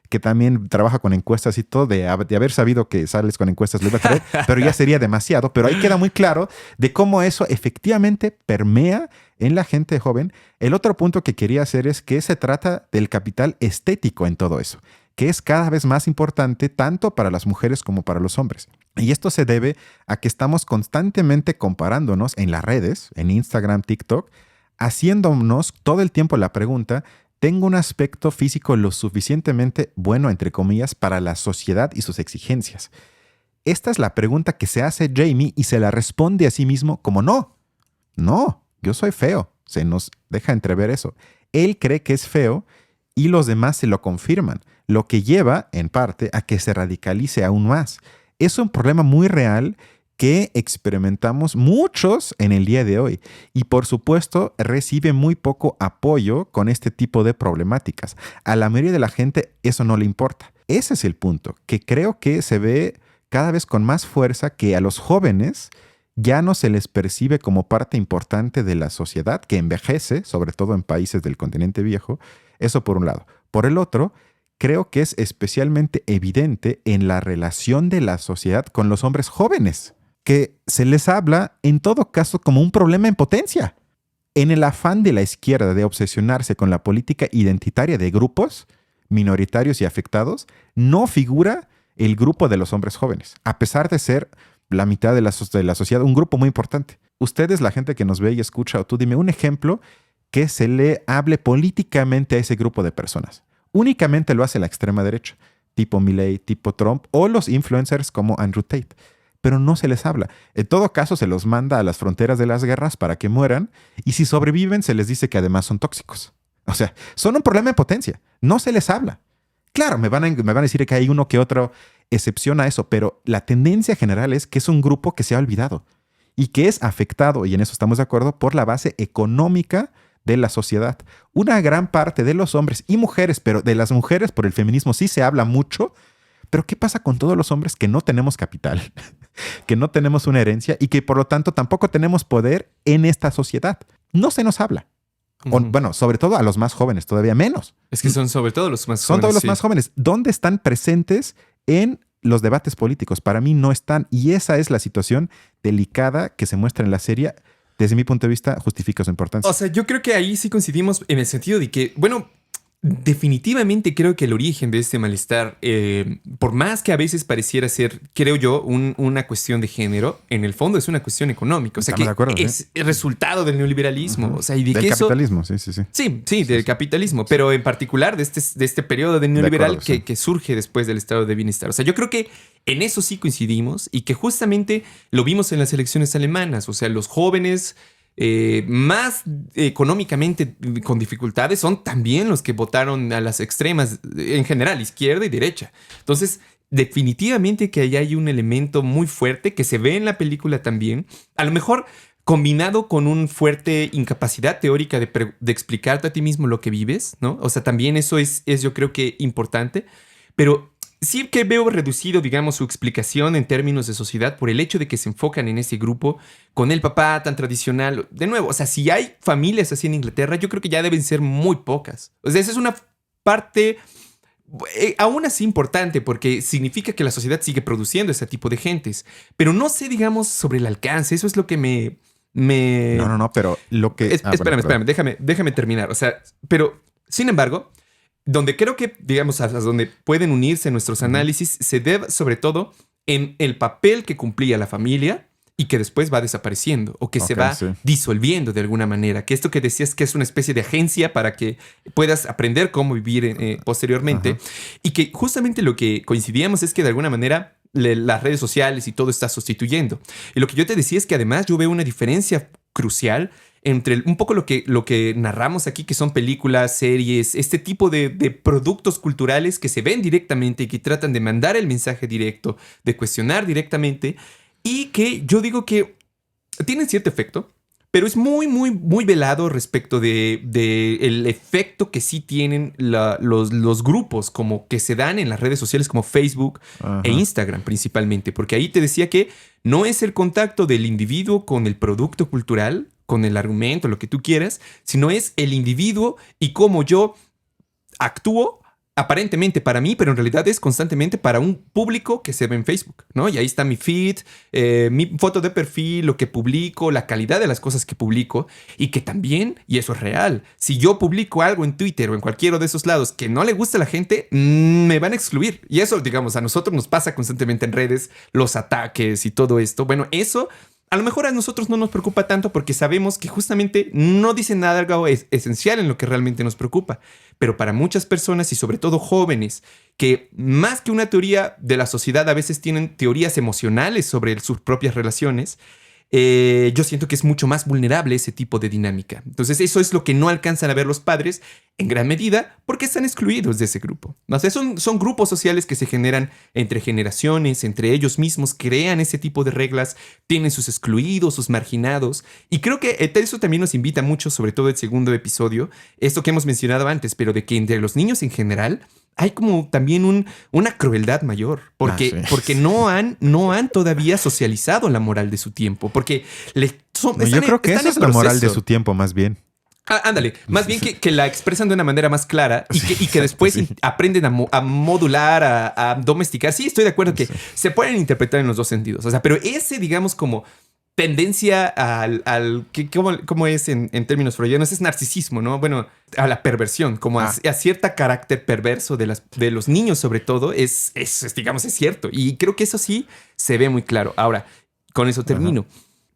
que también trabaja con encuestas y todo. De haber sabido que sales con encuestas lo iba a creer, pero ya sería demasiado. Pero ahí queda muy claro de cómo eso efectivamente permea en la gente joven. El otro punto que quería hacer es que se trata del capital estético en todo eso, que es cada vez más importante tanto para las mujeres como para los hombres. Y esto se debe a que estamos constantemente comparándonos en las redes, en Instagram, TikTok, haciéndonos todo el tiempo la pregunta: ¿tengo un aspecto físico lo suficientemente bueno, entre comillas, para la sociedad y sus exigencias? Esta es la pregunta que se hace Jamie y se la responde a sí mismo como no. No, yo soy feo. Se nos deja entrever eso. Él cree que es feo y los demás se lo confirman, lo que lleva, en parte, a que se radicalice aún más. Es un problema muy real que experimentamos muchos en el día de hoy y, por supuesto, recibe muy poco apoyo con este tipo de problemáticas. A la mayoría de la gente eso no le importa. Ese es el punto, que creo que se ve cada vez con más fuerza, que a los jóvenes ya no se les percibe como parte importante de la sociedad, que envejece, sobre todo en países del continente viejo. Eso por un lado. Por el otro, creo que es especialmente evidente en la relación de la sociedad con los hombres jóvenes, que se les habla en todo caso como un problema en potencia. En el afán de la izquierda de obsesionarse con la política identitaria de grupos minoritarios y afectados, no figura el grupo de los hombres jóvenes, a pesar de ser la mitad de la sociedad, un grupo muy importante. Ustedes, la gente que nos ve y escucha, o tú dime un ejemplo que se le hable políticamente a ese grupo de personas. Únicamente lo hace la extrema derecha, tipo Milei, tipo Trump, o los influencers como Andrew Tate. Pero no se les habla. En todo caso, se los manda a las fronteras de las guerras para que mueran, y si sobreviven se les dice que además son tóxicos. O sea, son un problema en potencia. No se les habla. Claro, me van a decir que hay uno que otro excepción a eso, pero la tendencia general es que es un grupo que se ha olvidado y que es afectado, y en eso estamos de acuerdo, por la base económica de la sociedad. Una gran parte de los hombres y mujeres, pero de las mujeres por el feminismo sí se habla mucho, pero ¿qué pasa con todos los hombres que no tenemos capital, que no tenemos una herencia y que por lo tanto tampoco tenemos poder en esta sociedad? No se nos habla. O, bueno, sobre todo a los más jóvenes, todavía menos. Es que son sobre todo los más jóvenes. Son todos los más jóvenes. ¿Dónde están presentes en los debates políticos? Para mí no están. Y esa es la situación delicada que se muestra en la serie. desde mi punto de vista, justifica su importancia. O sea, yo creo que ahí sí coincidimos en el sentido de que, bueno, definitivamente creo que el origen de este malestar, por más que a veces pareciera ser, creo yo, una cuestión de género, en el fondo es una cuestión económica. O sea, Estamos de acuerdo, es el resultado del neoliberalismo. O sea, y de del que capitalismo, sí. Sí, del capitalismo, pero en particular de este periodo de neoliberal acuerdo, sí. que surge después del estado de bienestar. O sea, yo creo que en eso sí coincidimos y que justamente lo vimos en las elecciones alemanas. O sea, los jóvenes más económicamente con dificultades son también los que votaron a las extremas, en general, izquierda y derecha. Entonces, definitivamente que ahí hay un elemento muy fuerte que se ve en la película también. A lo mejor combinado con una fuerte incapacidad teórica de explicarte a ti mismo lo que vives, ¿no? O sea, también eso es yo creo que importante, pero sí que veo reducido, digamos, su explicación en términos de sociedad por el hecho de que se enfocan en ese grupo con el papá tan tradicional. De nuevo, o sea, si hay familias así en Inglaterra, yo creo que ya deben ser muy pocas. O sea, esa es una parte aún así importante porque significa que la sociedad sigue produciendo ese tipo de gentes. Pero no sé, digamos, sobre el alcance. Eso es lo que me... No, pero lo que... Espérame, déjame terminar. O sea, pero, sin embargo, donde creo que, digamos, hasta donde pueden unirse nuestros análisis, se debe sobre todo en el papel que cumplía la familia y que después va desapareciendo o que se va disolviendo de alguna manera. Que esto que decías que es una especie de agencia para que puedas aprender cómo vivir posteriormente. Y que justamente lo que coincidíamos es que de alguna manera las redes sociales y todo está sustituyendo. Y lo que yo te decía es que además yo veo una diferencia crucial entre un poco lo que narramos aquí, que son películas, series, este tipo de productos culturales que se ven directamente y que tratan de mandar el mensaje directo, de cuestionar directamente, y que yo digo que tienen cierto efecto, pero es muy, muy, muy velado respecto de el efecto que sí tienen los grupos como que se dan en las redes sociales como Facebook e Instagram principalmente, porque ahí te decía que no es el contacto del individuo con el producto cultural, con el argumento, lo que tú quieras, sino es el individuo y cómo yo actúo aparentemente para mí, pero en realidad es constantemente para un público que se ve en Facebook, ¿no? Y ahí está mi feed, mi foto de perfil, lo que publico, la calidad de las cosas que publico y que también, y eso es real, si yo publico algo en Twitter o en cualquiera de esos lados que no le gusta a la gente, me van a excluir. Y eso, digamos, a nosotros nos pasa constantemente en redes, los ataques y todo esto. Bueno, eso... A lo mejor a nosotros no nos preocupa tanto porque sabemos que justamente no dicen nada algo esencial en lo que realmente nos preocupa. Pero para muchas personas y sobre todo jóvenes que más que una teoría de la sociedad a veces tienen teorías emocionales sobre sus propias relaciones, yo siento que es mucho más vulnerable ese tipo de dinámica. Entonces eso es lo que no alcanzan a ver los padres en gran medida porque están excluidos de ese grupo. O sea, son grupos sociales que se generan entre generaciones, entre ellos mismos, crean ese tipo de reglas, tienen sus excluidos, sus marginados. Y creo que eso también nos invita mucho, sobre todo el segundo episodio, esto que hemos mencionado antes, pero de que entre los niños en general hay como también una crueldad mayor, porque no han todavía socializado la moral de su tiempo, porque yo creo que eso es la moral de su tiempo, más bien. Ándale, más bien que la expresan de una manera más clara y que después aprenden a modular, a domesticar. Sí, estoy de acuerdo que se pueden interpretar en los dos sentidos, o sea, pero ese, digamos, como tendencia ¿cómo es en términos freudianos? Es narcisismo, ¿no? Bueno, a la perversión, como a cierto carácter perverso de los niños, sobre todo, digamos, es cierto. Y creo que eso sí se ve muy claro. Ahora, con eso termino.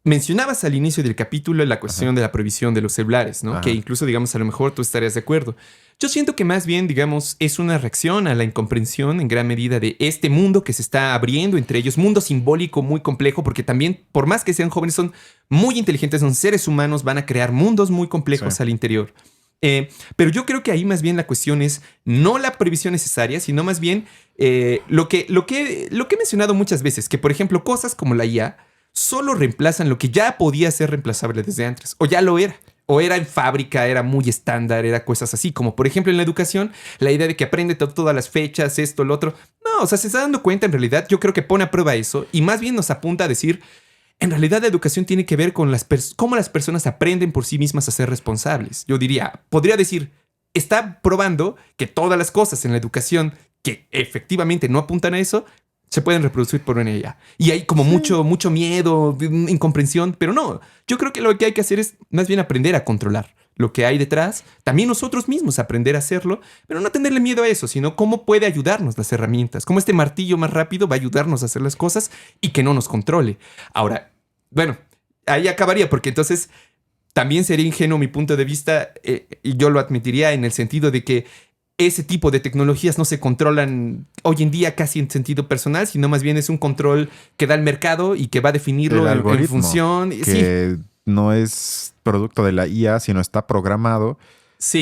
Mencionabas al inicio del capítulo la cuestión de la prohibición de los celulares, ¿no? Que incluso, digamos, a lo mejor tú estarías de acuerdo. Yo siento que más bien, digamos, es una reacción a la incomprensión en gran medida de este mundo que se está abriendo entre ellos, mundo simbólico muy complejo, porque también, por más que sean jóvenes, son muy inteligentes, son seres humanos, van a crear mundos muy complejos al interior. Pero yo creo que ahí más bien la cuestión es no la prohibición necesaria, sino más bien lo que he mencionado muchas veces, que por ejemplo cosas como la IA solo reemplazan lo que ya podía ser reemplazable desde antes, o ya lo era. O era en fábrica, era muy estándar, era cosas así, como por ejemplo en la educación, la idea de que aprende todas las fechas, esto, lo otro. No, o sea, se está dando cuenta en realidad, yo creo que pone a prueba eso y más bien nos apunta a decir, en realidad la educación tiene que ver con cómo las personas aprenden por sí mismas a ser responsables. Yo podría decir, está probando que todas las cosas en la educación que efectivamente no apuntan a eso, se pueden reproducir por una IA. Y hay como mucho miedo, incomprensión, pero no. Yo creo que lo que hay que hacer es más bien aprender a controlar lo que hay detrás. También nosotros mismos aprender a hacerlo, pero no tenerle miedo a eso, sino cómo puede ayudarnos las herramientas. Cómo este martillo más rápido va a ayudarnos a hacer las cosas y que no nos controle. Ahora, bueno, ahí acabaría porque entonces también sería ingenuo mi punto de vista y yo lo admitiría en el sentido de que ese tipo de tecnologías no se controlan hoy en día casi en sentido personal, sino más bien es un control que da el mercado y que va a definirlo en función. Que no es producto de la IA, sino está programado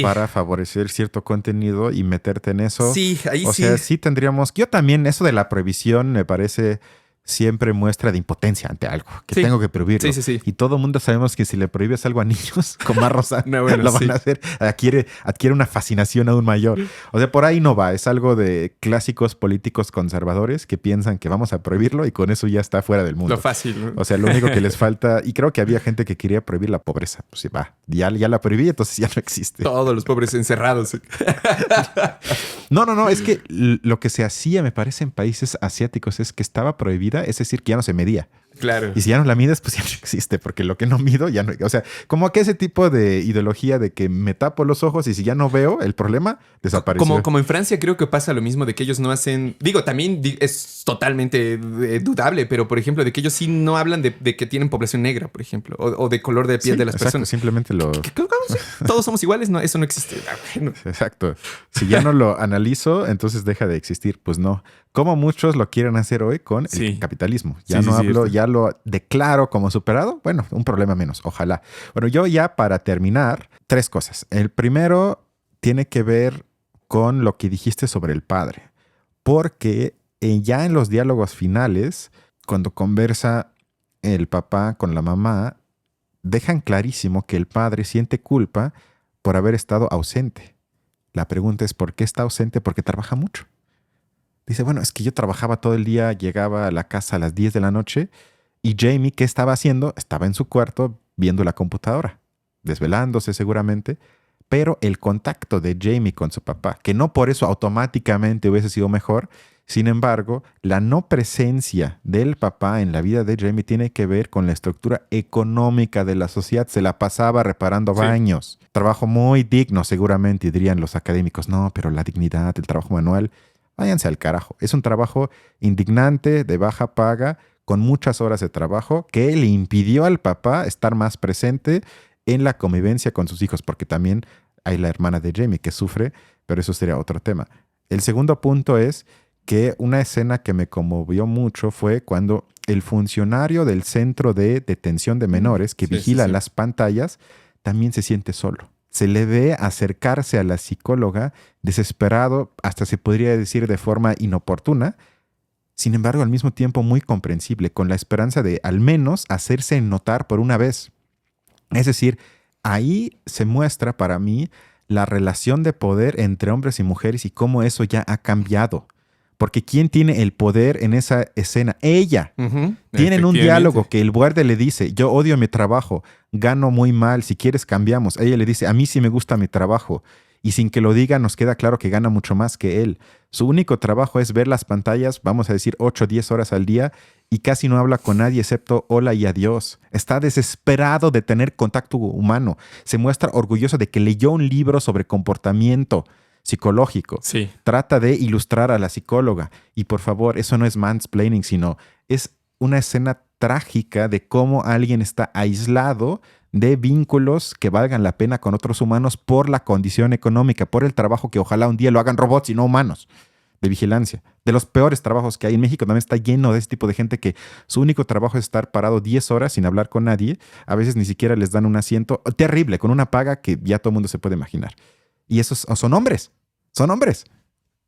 para favorecer cierto contenido y meterte en eso. Sí, ahí o sea, sí tendríamos... Yo también, eso de la prohibición me parece siempre muestra de impotencia ante algo, que tengo que prohibirlo. Y todo el mundo sabemos que si le prohíbes algo a niños con más rosa, lo van a hacer. Adquiere una fascinación aún mayor. O sea, por ahí no va. Es algo de clásicos políticos conservadores que piensan que vamos a prohibirlo y con eso ya está fuera del mundo. Lo fácil, ¿no? O sea, lo único que les falta... Y creo que había gente que quería prohibir la pobreza. Pues va, ya la prohibí, entonces ya no existe. Todos los pobres encerrados. No. Es que lo que se hacía, me parece, en países asiáticos es que estaba prohibida, es decir, que ya no se medía. Claro. Y si ya no la mides, pues ya no existe, porque lo que no mido ya no... O sea, como que ese tipo de ideología de que me tapo los ojos y si ya no veo, el problema desapareció. Como en Francia creo que pasa lo mismo de que ellos no hacen... Digo, también es totalmente dudable, pero por ejemplo, de que ellos sí no hablan de que tienen población negra, por ejemplo, o de color de piel de las personas. Simplemente lo... Todos somos iguales, no, eso no existe. Bueno. Exacto. Si ya no lo analizo, entonces deja de existir. Pues no. Como muchos lo quieren hacer hoy con el capitalismo. Ya no hablo, ya lo declaro como superado. Bueno, un problema menos, ojalá. Bueno, yo ya para terminar, 3 cosas. El primero tiene que ver con lo que dijiste sobre el padre. Porque ya en los diálogos finales, cuando conversa el papá con la mamá, dejan clarísimo que el padre siente culpa por haber estado ausente. La pregunta es, ¿por qué está ausente? Porque trabaja mucho. Dice, bueno, es que yo trabajaba todo el día, llegaba a la casa a las 10 de la noche y Jamie, ¿qué estaba haciendo? Estaba en su cuarto viendo la computadora, desvelándose seguramente, pero el contacto de Jamie con su papá, que no por eso automáticamente hubiese sido mejor, sin embargo, la no presencia del papá en la vida de Jamie tiene que ver con la estructura económica de la sociedad. Se la pasaba reparando baños. Trabajo muy digno, seguramente, dirían los académicos. No, pero la dignidad, el trabajo manual, váyanse al carajo. Es un trabajo indignante, de baja paga, con muchas horas de trabajo, que le impidió al papá estar más presente en la convivencia con sus hijos, porque también hay la hermana de Jamie que sufre, pero eso sería otro tema. El segundo punto es que una escena que me conmovió mucho fue cuando el funcionario del centro de detención de menores que vigila las pantallas también se siente solo. Se le ve acercarse a la psicóloga desesperado, hasta se podría decir de forma inoportuna, sin embargo al mismo tiempo muy comprensible, con la esperanza de al menos hacerse notar por una vez. Es decir, ahí se muestra para mí la relación de poder entre hombres y mujeres y cómo eso ya ha cambiado. Porque ¿quién tiene el poder en esa escena? Ella. Tienen un diálogo que el guardia le dice, yo odio mi trabajo, gano muy mal, si quieres cambiamos. Ella le dice, a mí sí me gusta mi trabajo. Y sin que lo diga nos queda claro que gana mucho más que él. Su único trabajo es ver las pantallas, vamos a decir 8 o 10 horas al día, y casi no habla con nadie excepto hola y adiós. Está desesperado de tener contacto humano. Se muestra orgulloso de que leyó un libro sobre comportamiento psicológico. Trata de ilustrar a la psicóloga. Y por favor, eso no es mansplaining, sino es una escena trágica de cómo alguien está aislado de vínculos que valgan la pena con otros humanos por la condición económica, por el trabajo que ojalá un día lo hagan robots y no humanos, de vigilancia. De los peores trabajos que hay en México también está lleno de ese tipo de gente que su único trabajo es estar parado 10 horas sin hablar con nadie. A veces ni siquiera les dan un asiento. Terrible, con una paga que ya todo el mundo se puede imaginar. Y esos son hombres. Son hombres.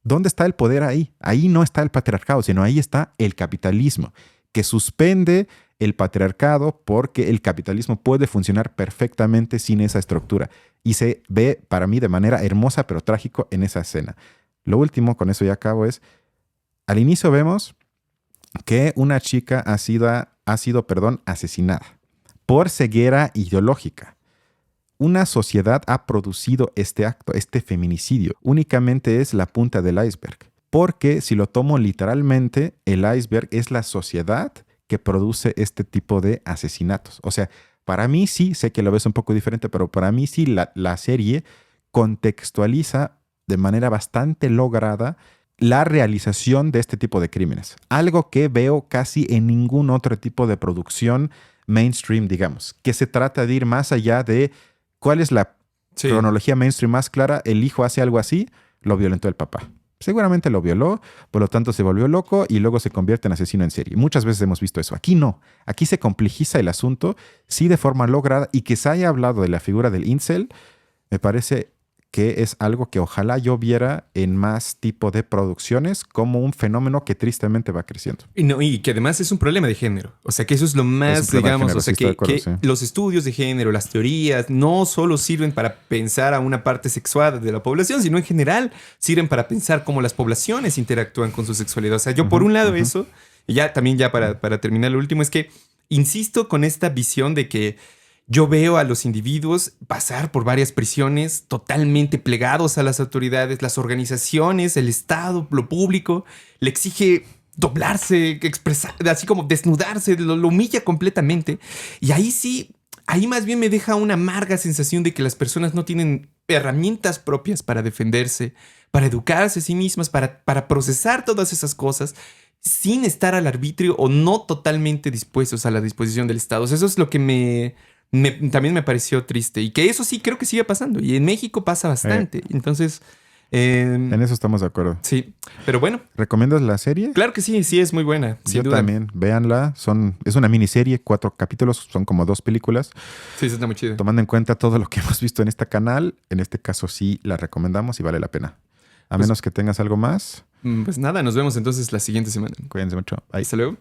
¿Dónde está el poder ahí? Ahí no está el patriarcado, sino ahí está el capitalismo, que suspende el patriarcado porque el capitalismo puede funcionar perfectamente sin esa estructura. Y se ve para mí de manera hermosa pero trágico en esa escena. Lo último, con eso ya acabo, es al inicio vemos que una chica ha sido asesinada por ceguera ideológica. Una sociedad ha producido este acto, este feminicidio. Únicamente es la punta del iceberg. porque si lo tomo literalmente, el iceberg es la sociedad que produce este tipo de asesinatos. O sea, para mí sí, sé que lo ves un poco diferente, pero para mí sí la serie contextualiza de manera bastante lograda la realización de este tipo de crímenes. Algo que veo casi en ningún otro tipo de producción mainstream, digamos, que se trata de ir más allá de cuál es la cronología mainstream más clara. El hijo hace algo así, lo violentó el papá. Seguramente lo violó, por lo tanto se volvió loco y luego se convierte en asesino en serie. Muchas veces hemos visto eso. Aquí no. Aquí se complejiza el asunto, sí de forma lograda, y que se haya hablado de la figura del incel, me parece que es algo que ojalá yo viera en más tipo de producciones como un fenómeno que tristemente va creciendo. Y que además es un problema de género. O sea, que eso es lo más, digamos, o sea, que los estudios de género, las teorías, no solo sirven para pensar a una parte sexual de la población, sino en general sirven para pensar cómo las poblaciones interactúan con su sexualidad. O sea, yo por un lado eso, y ya también ya para terminar lo último, es que insisto con esta visión de que yo veo a los individuos pasar por varias prisiones totalmente plegados a las autoridades, las organizaciones, el Estado, lo público, le exige doblarse, expresar, así como desnudarse, lo humilla completamente. Y ahí sí, ahí más bien me deja una amarga sensación de que las personas no tienen herramientas propias para defenderse, para educarse a sí mismas, para procesar todas esas cosas sin estar al arbitrio o no totalmente dispuestos a la disposición del Estado. O sea, eso es lo que también me pareció triste. Y que eso sí creo que sigue pasando. Y en México pasa bastante. Entonces... en eso estamos de acuerdo. Sí, pero bueno. ¿Recomiendas la serie? Claro que sí, sí es muy buena. Sin duda. También, véanla. Es una miniserie, 4 capítulos, son como 2 películas. Sí, eso está muy chido. Tomando en cuenta todo lo que hemos visto en este canal, en este caso sí la recomendamos y vale la pena. A menos que tengas algo más. Pues nada, nos vemos entonces la siguiente semana. Cuídense mucho. Hasta luego.